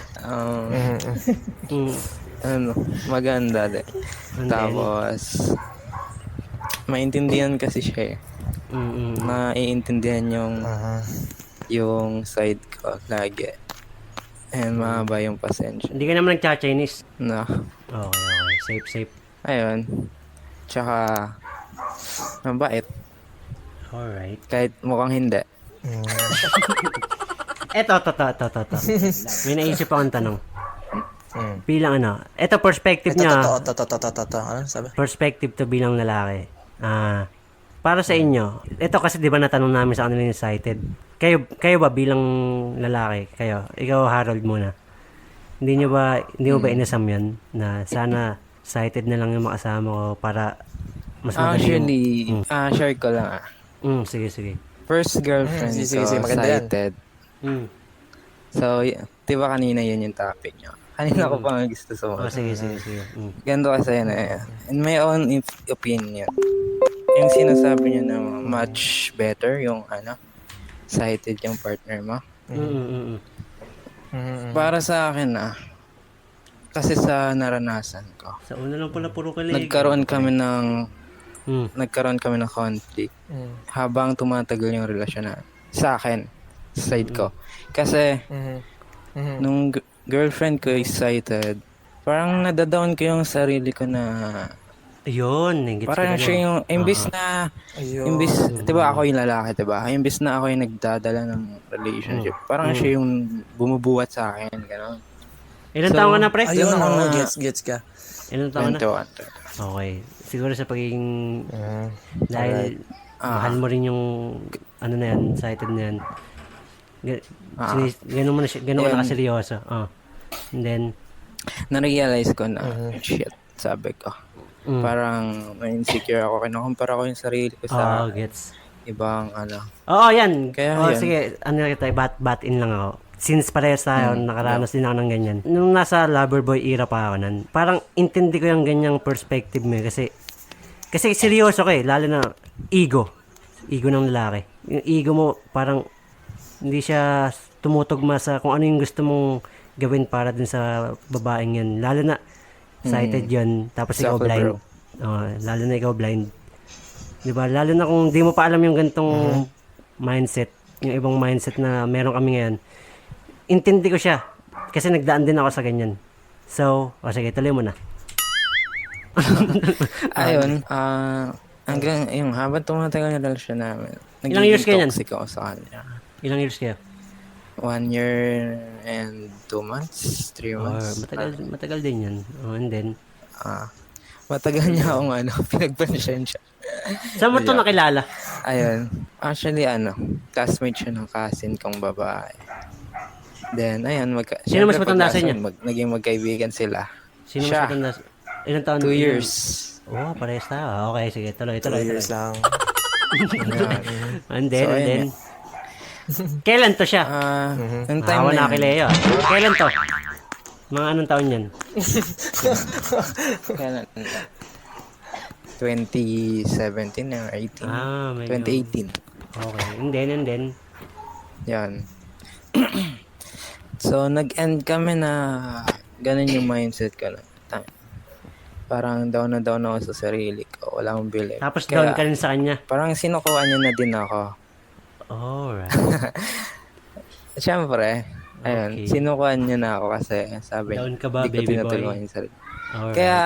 Mm. Maganda din. And then, Tapos, maintindihan kasi siya eh. Maiintindihan yung side ko lagi. And mahaba yung pasensya. Hindi ka naman nagcha-Chinese. No. Okay. Safe. Ayun. Tsaka, mabait. Alright. Kahit mukhang hindi. Eto. May naisip akong tanong. Bilang eto perspective niya. Ano sabi? Perspective to bilang lalaki. Para sa inyo, ito kasi 'di ba natanong namin sa kanila yung sighted. Kayo ba bilang lalaki, ikaw Harold muna. Hindi mo ba inasam 'yan na sana sighted na lang yung makasama ko para mas madali yung... Actually, share ko lang Sige. First girlfriend Sige, ko, maganda yan. sighted. Mm. So, di ba kanina yun yung topic nyo? Kanina ko pa nga gusto sa mga. Sige. Ganito kasi na in my own opinion, yung sinasabi niya na much better yung sighted yung partner mo. Para sa akin kasi sa naranasan ko, Sa una lang pala puro kilig. nagkaroon kami ng conflict habang tumatagal yung relasyon na sa akin, sa side ko. Kasi nung girlfriend ko is sighted, parang nadadown ko yung sarili ko na Ayun, gets ko parang na siya yun. yung imbis 'di ba ako yung lalaki, 'di ba? Imbis na ako yung nagdadala ng relationship, parang siya yung bumubuhat sa akin, gano'n. Ilan taon ka na, pre? Ayun, Yung gets ka. Ilan taon ka na? 21. Okay. Siguro sa pagiging... Dahil mahal mo rin yung... Ano na yan, sighted na yan. Ganun mo na siya, ganun ka na kaseryoso. And then... Na-realize ko na, shit, sabi ko. Parang insecure ako. Kinukumpara ko yung sarili ko sa gets. ibang Oo, yan. Kaya yan. Sige, kita, bat in lang ako. Since parehas tayo, nakaranas din ako ng ganyan. Nung nasa Loverboy era pa ako nan, parang intindi ko yung ganyang perspective mo. Kasi seryoso ka lalo na ego ng lalaki. Yung ego mo, parang hindi siya tumutugma sa kung ano yung gusto mong gawin para dun sa babaeng yan. Lalo na sighted yun, tapos ikaw Exactly, blind. Lalo na ikaw blind. Diba? Lalo na kung di mo pa alam yung gantong mindset, yung ibang mindset na meron kami ngayon, intindi ko siya. Kasi nagdaan din ako sa ganyan. So, sige, tuloy mo na. Ayun, hanggang yung habang tumatagal yung relasyon namin, Ilang years kayo toxic ako sa kanya. Ilang years kayo? 1 year and 2 months, 3 months. Matagal din yan. And then, Matagal niya akong pinagpansensya. saan mo ito nakilala? Ayun, actually classmate siya ng cousin kong babae. Then, ayun, Sino mas syempre, matanda sa pagka- inyo? naging magkaibigan sila. Sino mas Siya. matanda? Ilang taon? 2 years. Oh, parehas tayo. Okay, sige. Tuloy. 2 years lang. And then, So, and ayun then. Kailan to siya? Yung time Awa na na kay yun, Leo. Kailan to? Mga anong taon yan? kailan? 2017 or 18. Medyo. 2018. Okay. And then. Yan. So, nag-end kami na ganun yung mindset ko na time. Parang down na down ako sa sarili ko. Wala akong belief. Tapos Kaya, down ka rin sa kanya. parang sinukuha niya na din ako. Alright. Siyempre, ayun, Okay. sinukuha niya na ako kasi sabi Down ka ba, hindi ko baby boy? tinutulungan yung sarili. Alright. Kaya,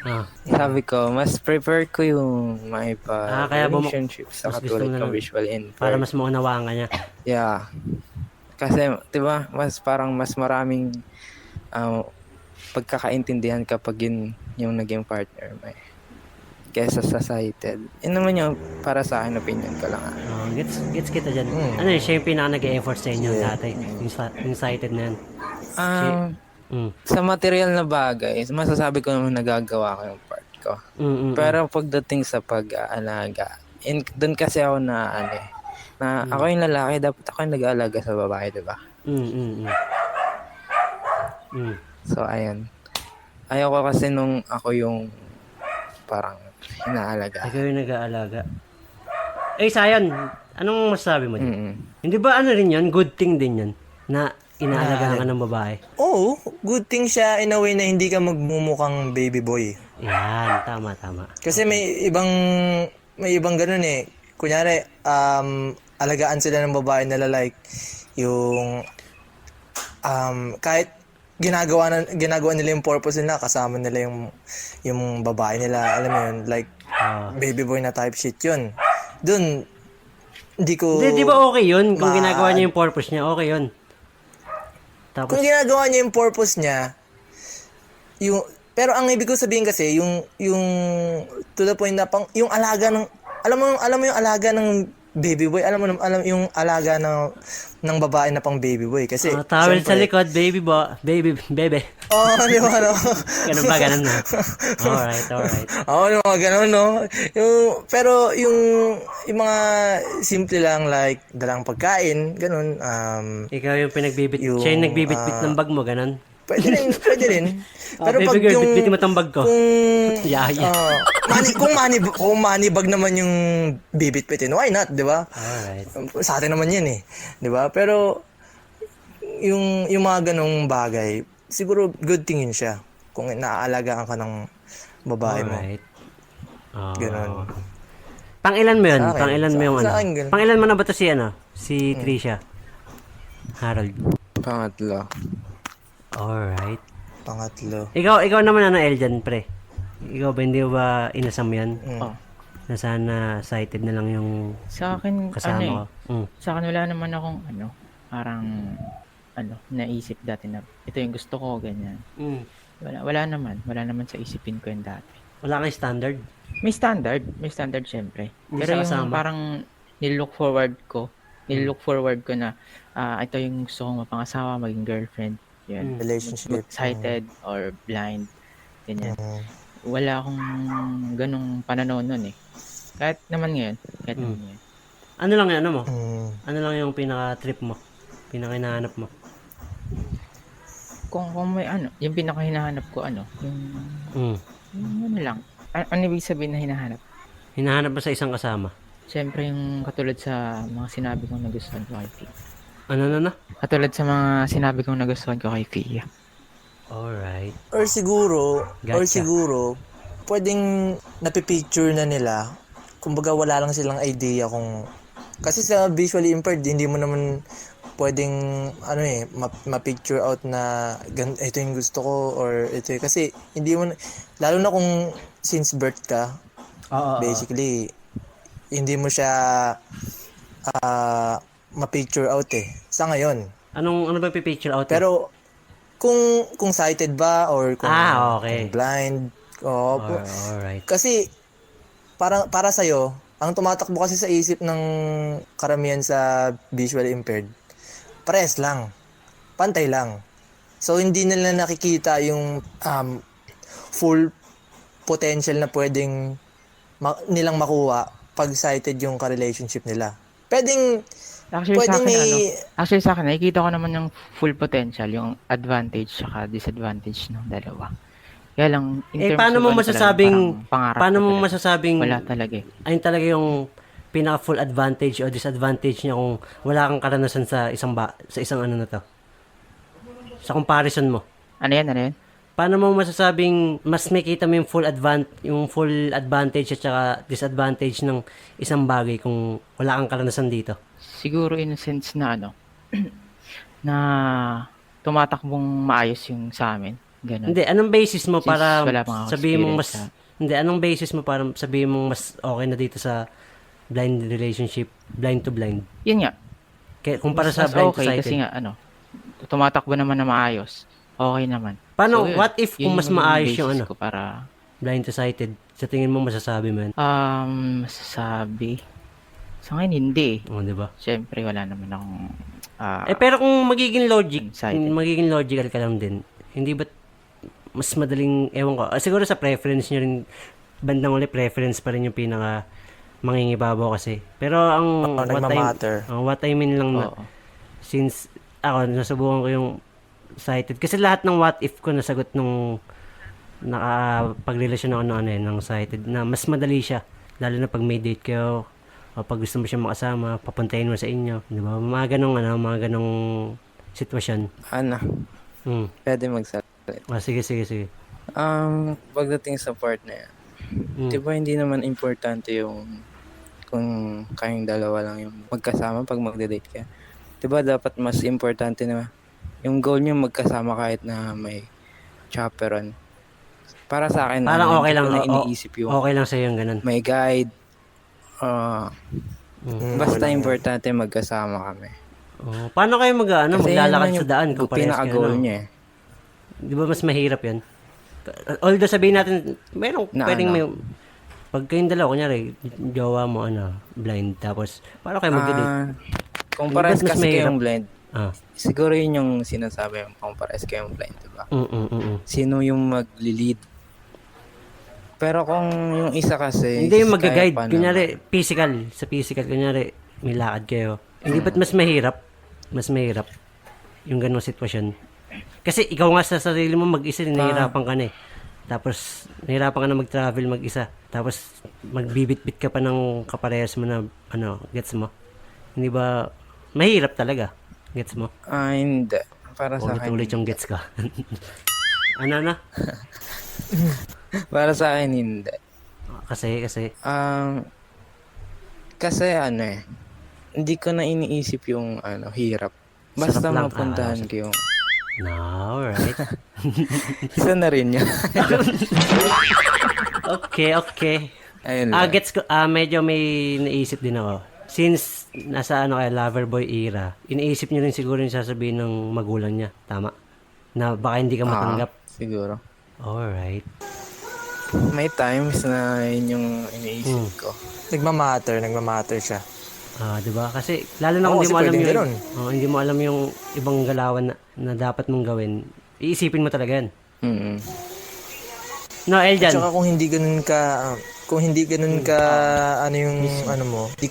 Ah, sabi ko, mas prefer ko yung kaya relationship sa mas gusto katulad mo na ng lang. visual intern. para mas maunawaan ka niya. Yeah. Kasi, di ba, mas maraming pagkakaintindihan kapag yun yung naging partner mo eh. Kesa sa sighted. Yun naman yung para sa akin, opinion ko lang. Gets kita dyan. Ano yun, siya yung pinaka nag-e-effort sa inyo dati. Yung sighted na yan. Sa material na bagay, masasabi ko naman nagagawa ko yung part ko. Pero pagdating sa pag-aalaga, doon kasi ako na ako yung lalaki, dapat ako yung nag-aalaga sa babae, di ba? So, ayun. Ayoko kasi nung ako yung parang inaalaga. Ikaw yung nag-aalaga. Eh, Sayan, anong masasabi mo dyan? Mm-mm. Hindi ba ano rin yun? Good thing din yun? Na inaalagaan ka ng babae? Oo, good thing siya in a way na hindi ka magmumukhang baby boy. Yan, tama. Kasi may ibang ganun eh. Kunyari, alagaan sila ng babae nila like yung kahit ginagawa nila yung purpose nila, kasama nila yung babae nila, alam mo yun, like baby boy na type shit yun. Dun, hindi ko... Di ba okay yun? Kung ginagawa niya yung purpose niya, okay yun. Tapos, Kung ginagawa niya yung purpose niya, pero ang ibig ko sabihin kasi, yung to the point na yung alaga ng, alam mo yung alaga ng baby boy, alam yung alaga ng babae na pang baby boy. Kasi, towel sa syempre- likod, baby. Di ba, no? Ganun na. Alright. Oo, yung mga ganun, no? Pero yung mga simple lang, like, dalang pagkain, ganun, Ikaw yung pinagbibit. Yung, Siya yung nagbibit-bit ng bag mo, ganun. pwede rin. Pero baby pag girl, yung... bitbitin mo tong bag ko. Yaya. Kung money bag naman yung bibit-bitin, why not, di ba? Alright. Sa atin naman yan eh, di ba? Pero yung mga ganong bagay, siguro good thing yun siya kung naaalagaan ka ng babae mo. Alright. Ganon. Pangilan mo yun? Sa akin. Pangilan mo yung Sa ano? akin, ganun. Pangilan mo na ba to si Si Trisha? Harold. Pangatlo. Alright. Pangatlo. Ikaw naman El dyan, pre. Ikaw ba, hindi ba inasam yan? Oh. Na sana sighted na lang yung Sa akin, kasama ko. sa akin wala naman akong parang naisip dati na ito yung gusto ko, ganyan. Wala naman sa isipin ko yung dati. Wala kang standard? May standard syempre. Hindi Pero sa yung kasama. parang nilook forward ko na ito yung gusto kong mapangasawa, maging girlfriend. Yan. Relationship. Sighted or blind. Ganyan. Wala akong ganong pananaw nun eh. Kahit naman ngayon. Ano lang yan, ano mo? Mm. Ano lang yung pinaka-trip mo? Pinaka-hinahanap mo? Kung may yung pinakahinahanap ko yung lang. Ano ibig sabihin na hinahanap? Hinahanap mo sa isang kasama? Siyempre yung katulad sa mga sinabi kong nagustuhan ko kay Fia. Ano? Katulad sa mga sinabi kong nagustuhan ko kay Fia. Alright. Or siguro, Gotcha. pwedeng napipicture na nila. Kumbaga wala lang silang idea kung... Kasi sa visually impaired, hindi mo naman pwedeng ma-picture out na ito yung gusto ko or ito yung... Kasi hindi mo... Lalo na kung since birth ka, basically, hindi mo siya ma-picture out eh. Sa ngayon. Ano ba pipicture out? Pero kung sighted ba or kung, okay. kung blind, Alright. kasi para sa Ang tumatakbo kasi sa isip ng karamihan sa visually impaired, parehas lang. Pantay lang. So, hindi nila nakikita yung full potential na pwedeng nilang makuha pag sighted yung ka-relationship nila. Pwedeng Actually sa akin, nakikita ko naman yung full potential, yung advantage saka disadvantage ng dalawa. Kaya lang, in terms paano of mo ano masasabing, talaga, parang pangarap paano ko mo talaga. masasabing, Wala talaga eh. ayun talaga yung pinaka full advantage o disadvantage niya kung wala kang karanasan sa isang ano na to? Sa comparison mo. Ano yan? Paano mo masasabing mas makita mo yung full advantage at saka disadvantage ng isang bagay kung wala kang karanasan dito? Siguro in a sense na na tumatakbong maayos yung sa amin. Ganun. Hindi, anong basis mo Since para wala pang ako sabihin mong mas experience hindi, anong basis mo para sabihin mong mas okay na dito sa blind relationship, blind to blind? Yun nga. Kaya kumpara Mas sa blind to okay sighted. kasi nga tumatakbo naman na maayos. Okay naman. Paano, yun. what if Yun kung mas yung maayos basis yung ko para blind to sighted? Sa tingin mo masasabi mo yan? masasabi. Sa ngayon hindi. O, di ba? Siyempre wala naman akong Pero kung magiging Sighted. magiging logical ka lang din, hindi ba mas madaling, ewan ko, siguro sa preference nyo rin, bandang uli, preference pa rin yung pinaka mangingibabaw kasi. Pero ang nagmamatter. what I mean lang na, Oo. since ako, nasubukan ko yung sighted. Kasi lahat ng what if ko nasagot nung nakapagrelasyon ako ng sighted, na mas madali siya. Lalo na pag may date kayo, o pag gusto mo siya makasama, papuntahin mo sa inyo. Di ba? Mga ganong sitwasyon. Ano, pwede magsalita. Sige. Pagdating sa part na yan, di ba hindi naman importante yung kung kayong dalawa lang yung magkasama pag magde-date ka. Di ba dapat mas importante na yung goal nyo magkasama kahit na may chaperon. Para sa akin, Parang okay lang. hindi ko na iniisip yung Okay lang sa'yo yung ganun. may guide. Basta wala yan. importante magkasama kami. Oh, paano kayo maglalakad sa daan kung parehas kayo? pinaka-goal niya eh. Di ba mas mahirap yan? Although sabihin natin, pwedeng may, pag kayong dalawa, kunyari, jowa mo, blind, tapos, paano kayo mag-date? Kung pares Mas kasi mahirap. kayong blind, Ah. siguro yun yung sinasabi kung pares kayong blind, diba? Sino yung mag-lead? Pero kung yung isa kasi, Hindi yung kaya mag-guide. pa Kunyari, sa physical, kunyari, may lakad kayo. Hindi ba't mas mahirap? Mas mahirap yung ganong sitwasyon. Kasi ikaw nga sa sarili mo mag-isa, nahihirapan ka na eh. Tapos, nahihirapan ka na mag-travel mag-isa. Tapos, magbibit-bit ka pa ng kaparehas mo na, gets mo? Hindi ba, mahirap talaga. Gets mo? Hindi. Para sa akin. Ulit yung gets ka. Ano? Para sa akin, hindi. Kasi, Kasi hindi ko na iniisip yung hirap. Basta Sarap lang. mapuntahan ko yung... no, right? Isa na rin yun. Okay. Ayun lang. Gets ko, medyo may naisip din ako. Since nasa lover boy era, iniisip niyo rin siguro yung sasabihin ng magulang niya. Tama? Na baka hindi ka matanggap. Siguro. Alright. May times na yun yung iniisip ko. Nagmamatter siya. Di ba? Kasi lalo na kung Oo, hindi mo kasi alam pwedeng yung ganun. hindi mo alam yung ibang galawan na dapat mong gawin. Iisipin mo talaga yan. Mm-mm. No, Eljan. Tsaka kung hindi ganun ka hindi ka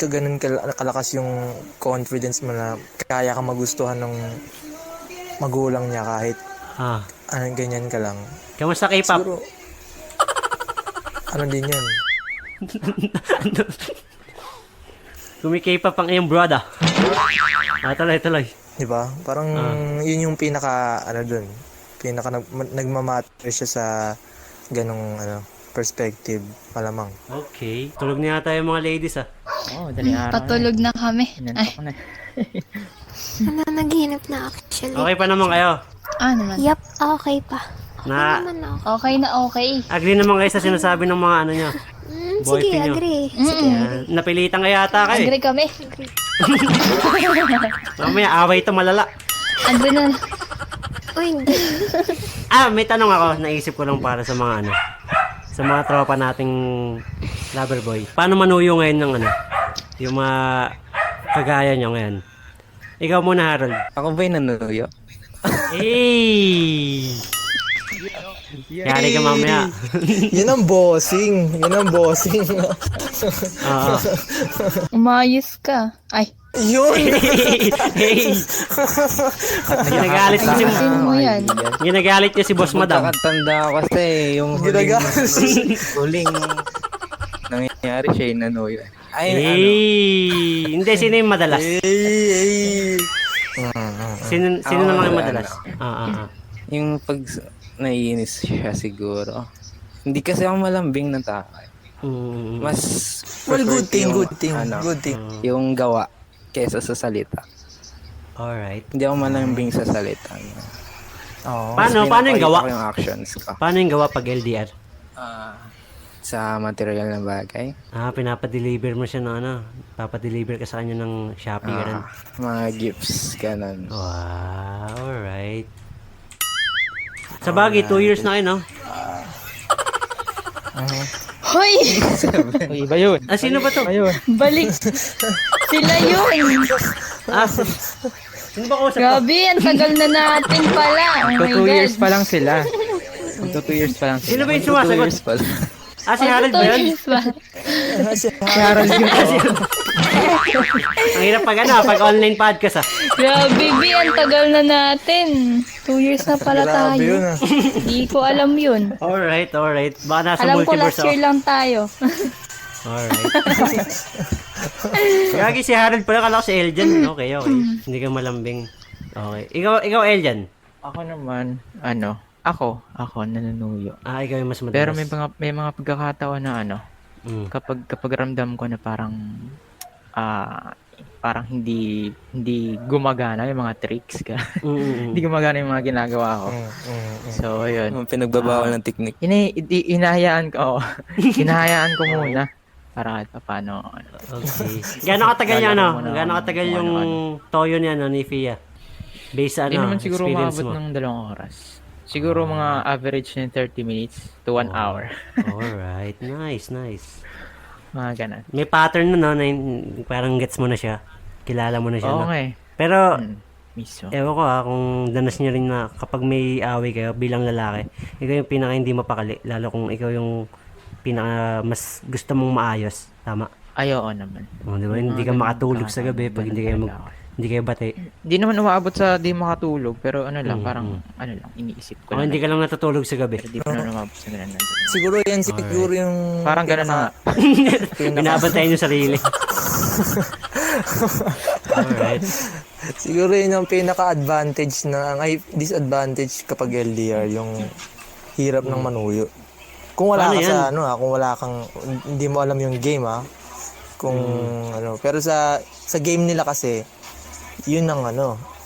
ganun kalakas yung confidence mo na kaya ka magustuhan ng magulang niya kahit ganyan ka lang. Kamusta K-pop? Siguro, din yan. Kumi-K-pop ang iyong brother. Tuloy. Di ba? Parang yun yung pinaka dun. Nagmamatter siya sa ganong perspective, malamang. Okay. Tulog na yata yung mga ladies Dali araw. Patulog na kami. Inantok ko na. Naghinap na actually. Okay pa naman kayo. Naman. Yup, okay pa. Na Naman ako. Okay na okay. agree naman kayo sa sinasabi ng mga nyo. Sige, Boyfriend nyo. agree. Yan. Napilitan ka yata kayo. Agree kami. Mamaya away ito malala. Agree na. Uy, hindi. May tanong ako, naisip ko lang para sa mga sa mga tropa nating lover boy. Paano manuyo ngayon ng ano? Yung mga kagaya nyo ngayon. Ikaw muna, Harold. Ako ba'y nanuyo? Hey! Yari ka mamaya. Yun ang bossing. Yun ang bossing. Oo. Umayos ka. Ay, Yun! Hey! Ginagalit niya si ayusin mo yan. Ginagalit niya si Boss Madam. Magkakatanda ko kasi yung huling nangyayari siya yung nanuyo. Ay, Hey! Hindi, sino yung madalas? Hey! Sino Ako naman yung wala, madalas? yung pag naiinis siya siguro. Hindi kasi ako malambing na tao. Mas Well, good prefer ko thing, yung, good thing, ano, good thing. yung gawa kesa sa salita. Alright. Hindi ako malambing sa salita. Oo. Paano yung gawa? Pinapakita ko yung actions ko. Paano yung gawa pag LDR? Sa material na bagay. Pinapadeliver mo siya ng ano? Papadeliver ka sa kanya ng Shopee, ganun. Mga gifts, ganun. Wow, alright. Sa bagay, 2 years na kayo, no? Hoy! Uy, iba yun. Sino ba to? Ayun. Balik! Sila yun! Sino ba kausap ko? Grabe, ang tagal na natin pala. Oh my Magto 2 years God. pa lang sila. Magto 2 years pa lang sila. Sino ba yung 2 sumasagot? years pala. Si Harold ba yun? Years ba? Harold yun. Ang hirap pag online podcast, ah. Grabe, B, ang tagal na natin. 2 years na pala Grabe tayo. yun ah. Hindi ko alam yun. Alright. Baka nasa Alam ko multiverse last year lang tayo. Alright. Gagi si Harold pala, kala ko si Eljan. Okay. Hindi ka malambing. Okay. Ikaw Eljan. Ako naman, ako nanunuyo. Ikaw yung mas madalas. Pero may mga pagkakataon na Mm. kapag ramdam ko na parang hindi gumagana yung mga tricks ka. Hindi gumagana yung mga ginagawa ko. So, ayun. Yung pinagbabawal ng technique. Hinahayaan ko, hinahayaan ko muna para kahit paano. Okay. Gano'ng katagal niya, Lalaro mo na Gano'ng katagal kung yung toyo niya, ni Fia? Based sa Hindi naman siguro experience umabot mo? ng 2 oras. Siguro mga average ng 30 minutes to 1 hour. Alright. Nice. Mga ganun. May pattern na, na parang gets mo na siya. Kilala mo na siya, Oo no? nga eh. Pero, Miso. ewan ko kung danas niyo rin na kapag may away kayo bilang lalaki, ikaw yung pinaka hindi mapakali. Lalo kung ikaw yung pinaka mas gusto mong maayos. Tama? Ay, oo naman. Di ba? Hindi ka Mga makatulog ganun sa gabi pag hindi kayo hindi kayo bati. Hindi naman umaabot sa di makatulog, pero parang iniisip ko lang. Hindi ka lang natutulog sa gabi. Pero di pa naman umabot sa ganun. Siguro yan, siguro yung... Parang ganun na nga. Binabantayan yung sarili. Alright. Siguro yun yung pinaka-advantage disadvantage kapag LDR, yung hirap ng manuyo. Kung wala Paano ka yan? sa kung wala kang, hindi mo alam yung game kung pero sa game nila kasi, yun ang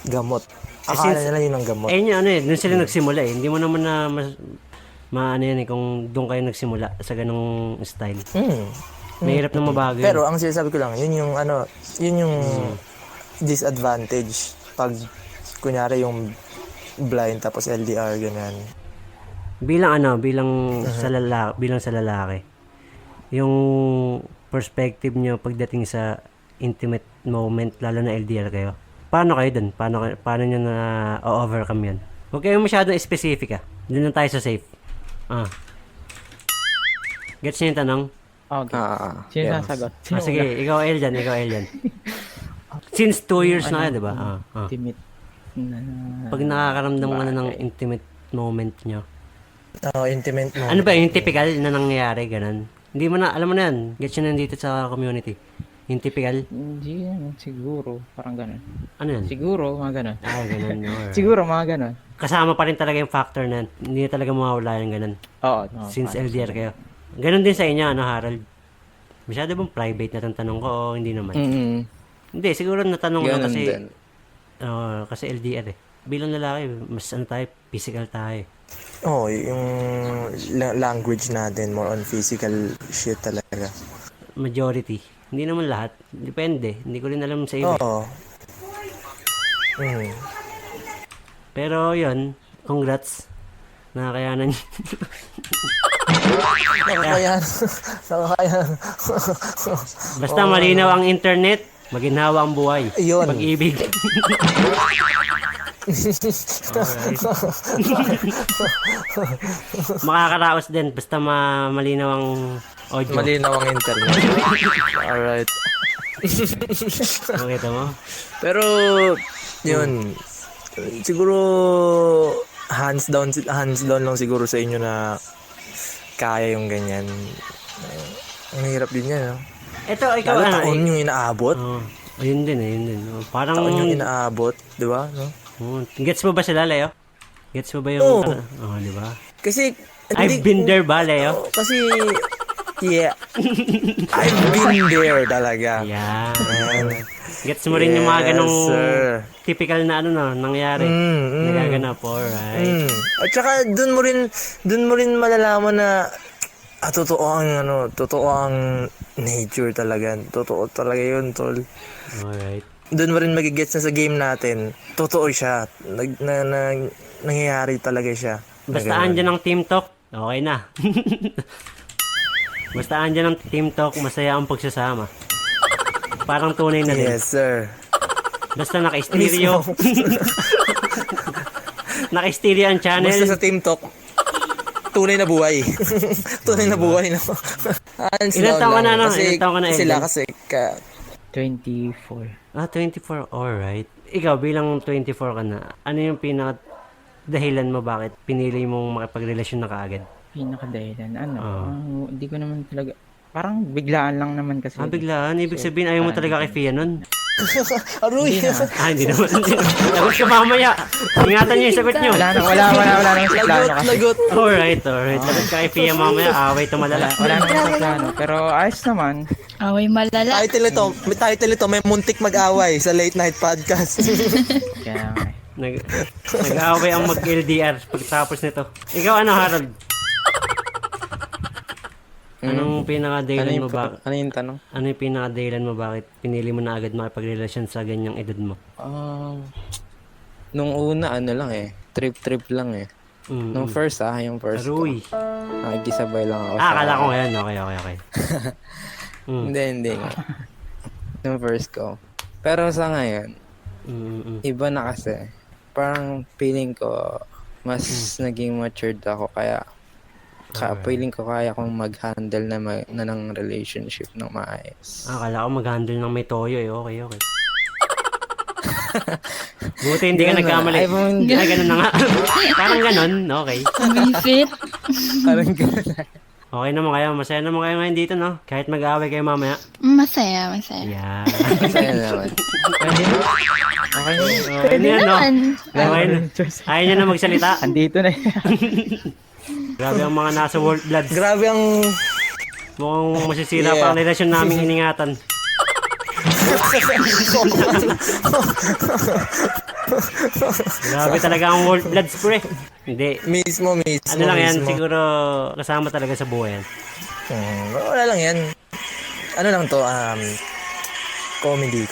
gamot. Akala nila yun ang gamot. Doon sila nagsimula eh. Hindi mo naman na maano yan eh, kung doon kayo nagsimula sa ganong style. Mahirap na mabago. Pero ang sinasabi ko lang, yun yung disadvantage pag kunyari yung blind tapos LDR ganyan. Bilang sa lalaki. Yung perspective nyo pagdating sa intimate moment, lalo na LDR kayo. Paano kayo dun? Paano nyo na overcome yun? Huwag kayo masyadong specific Doon lang tayo sa safe. Gets nyo yung tanong? Okay. Sino yeah. sasagot? Sige, ikaw Eljan. Since 2 years na kayo, di ba? Intimate Pag nakakaramdam ka na ng intimate moment nyo. Intimate moment. Ano ba yung typical na nangyayari, ganun? Hindi mo na, alam mo na yan. Gets nyo na dito sa community. Yung typical. Hindi naman siguro. Parang ganun. Ano yan? Siguro, mga ganun. Ganun. Alright. Siguro, mga ganun. Kasama pa rin talaga yung factor na yan. Hindi na talaga mawawala yung ganun. Oo. Since LDR kayo. Ganun din sa inyo, Harold? Masyado bang private na itong tanong ko o hindi naman? Hindi, siguro natanong ko Ganun kasi... din. Kasi LDR eh. Bilang lalaki, mas physical tayo. Yung language natin, more on physical shit talaga. Majority. Hindi naman lahat. Depende. Hindi ko rin alam sa iba. Pero yun, congrats. Nakakayanan Nakakayan. Nakakayan. Basta malinaw ang internet, maginhawa ang buhay. Yun. Pag-ibig. Makakaraos din, basta malinaw ang audio. Malinaw ang internet. Alright. Makita mo? Pero, yun. Siguro, hands down lang siguro sa inyo na kaya yung ganyan. Ang hirap din yan, no? Ito, ikaw Lalo ano? taon yung inaabot. Ayun din, ayun din. Parang, Taon yung inaabot, di ba? No? Gets mo ba sila, Leo? Gets mo ba yung, Oo. di ba? Kasi, I've been there ba, Leo? Kasi, yeah. I've been there talaga. Yeah. Man. Gets mo rin yung mga Yes, ganong sir. typical na ano no, nangyari. Nagaganap, alright. At saka dun mo rin malalaman na totoo ang nature talaga. Totoo talaga 'yun, tol. Alright. Doon mo rin magigets na sa game natin. Totoo siya. Nangyayari talaga siya. Basta andyan ang team talk, okay na. Basta andyan ang team talk, masaya ang pagsasama. Parang tunay na din. Yes, sir. Basta naka-stereo. Naka-stereo ang channel. Basta sa Team Talk, tunay na buhay. Tunay na buhay, no? Hands Ilan down taon ka na, lang. no? Kasi Ilan taon ka na, sila Elden? kasi 24. 24, alright. Ikaw, bilang 24 ka na, ano yung pinaka dahilan mo bakit pinili mong makipagrelasyon na kaagad? Pinakadahilan, hindi ko naman talaga, parang biglaan lang naman kasi. Biglaan. Ibig sabihin, ayaw mo talaga kay Fia nun? Aroy! Hindi naman. Sagot ka mamaya. Ingatan niyo yung sagot niyo. Wala naman sa plano kasi. Lagot! Alright. Sagot ka kay Fia mamaya. Away tumalala. Wala naman sa plano. Pero ayos naman. Away malala. Title ito, may muntik mag-away sa late night podcast. Kaya nga. Nag-aaway ang mag-LDR pagtapos nito. Ikaw ano, Harold? Anong pinaka-dahilan mo ba? Ano yung tanong? Ano yung pinaka-dahilan mo bakit pinili mo na agad makipagrelasyon sa ganyang edad mo? Nung una, trip lang eh. Nung first yung first Aruy. ko. Nakikisabay lang ako Akala ko ngayon. Okay. Hindi nga. Nung first ko. Pero sa ngayon, iba na kasi. Parang feeling ko, mas naging matured ako. Kaya, feeling ko kaya kong mag-handle na ng relationship ng maayos. Akala ko mag-handle ng may toyo eh. Okay. Buti hindi ka nagkamali. Ay, ganun na nga. Parang ganun. Okay. Bifit. Parang gano'n. Okay naman kayo. Masaya naman kayo ngayon dito, no? Kahit mag-aaway kayo mamaya. Masaya. Yeah. Masaya naman. Okay na. Okay na yan, no? Naman. Okay na. Ayaw niya na magsalita. Andito na yan. Grabe ang mga nasa World Bloods. Grabe ang... Mukhang masisira pa ang relasyon naming iningatan. Grabe talaga ang World Bloods, pre. Hindi. Mismo. Ano lang yan, siguro kasama talaga sa buhay yan. Wala lang yan. Ano lang to, comedy.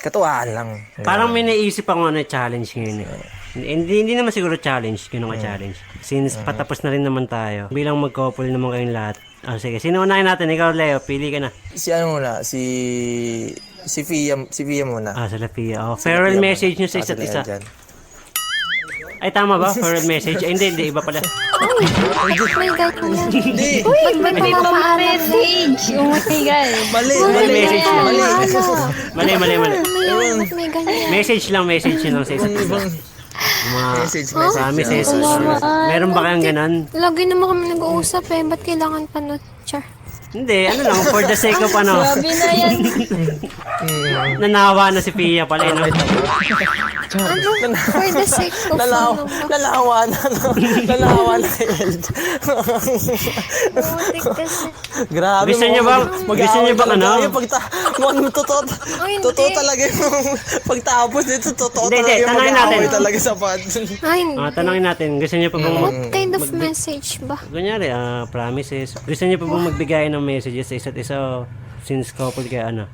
Katuwaan lang. Parang may naisip ako challenge ngayon eh. Hindi naman siguro challenge, ganun ka-challenge. Since patapos na rin naman tayo, bilang mag-couple naman kayong lahat. Sige, sino unahin natin? Ikaw, Leo, pili ka na. Si ano muna, si Fia muna. Sila Fia. Farewell message nyo sa isa't isa. Ay, tama ba? Farewell message? Ay, hindi, iba pala. May God mo yan. Hindi! Ba't ba May pamamaalam? message. Oh my God. Mali! message lang. Mali. Ba't may ganyan? Message lang sa isa't isa. Message. Promises. Meron ba kayong ganon? Lagi naman kami nag-uusap eh. Ba't kailangan pa no? Char. Hindi, ano lang, for the sake of ano. Grabe na yan. Nanawa na si Pia pala, no? Ano? For the sake of ano? Lalawa na kay Eld. Butik kasi. Grabe. Gusto niyo ba ano? Totoo talaga yung pagtapos nito. Totoo Hindi, talaga yung tanongin natin. mag-aaway talaga sa pad. Ay, Tanongin natin, gusto niyo pa bang what kind of message ba? kunyari, promises. Gusto niyo pa bang magbigay ng messages sa isa't isa o since couple kayo, ano?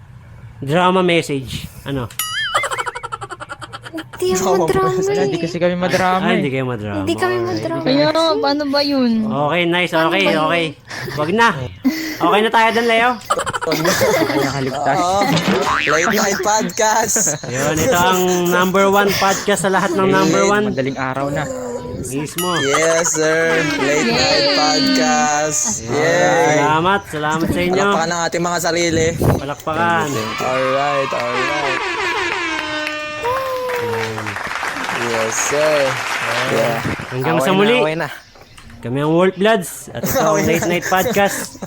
Drama message, ano? Hindi yan madrama Wala, di eh. kasi kami madrama Ay, eh. hindi kayo madrama. Hindi kami madrama. Kaya, paano ba yun? Okay, nice. Okay, okay. Wag na. Okay na tayo dun, Leo. Ay, nakaligtas. Late Night Podcast. Yun, ito ang number 1 podcast sa lahat ng number 1. Madaling araw na. Mismo. Yes, sir. Late Night Podcast. Yay. Salamat sa inyo. Palakpakan ng ating mga sarili. Palakpakan. Alright. Yes, sir. Yeah. Hanggang sa muli. Away na. Kami ang Wolf Bloods at ito ang Late Night Podcast.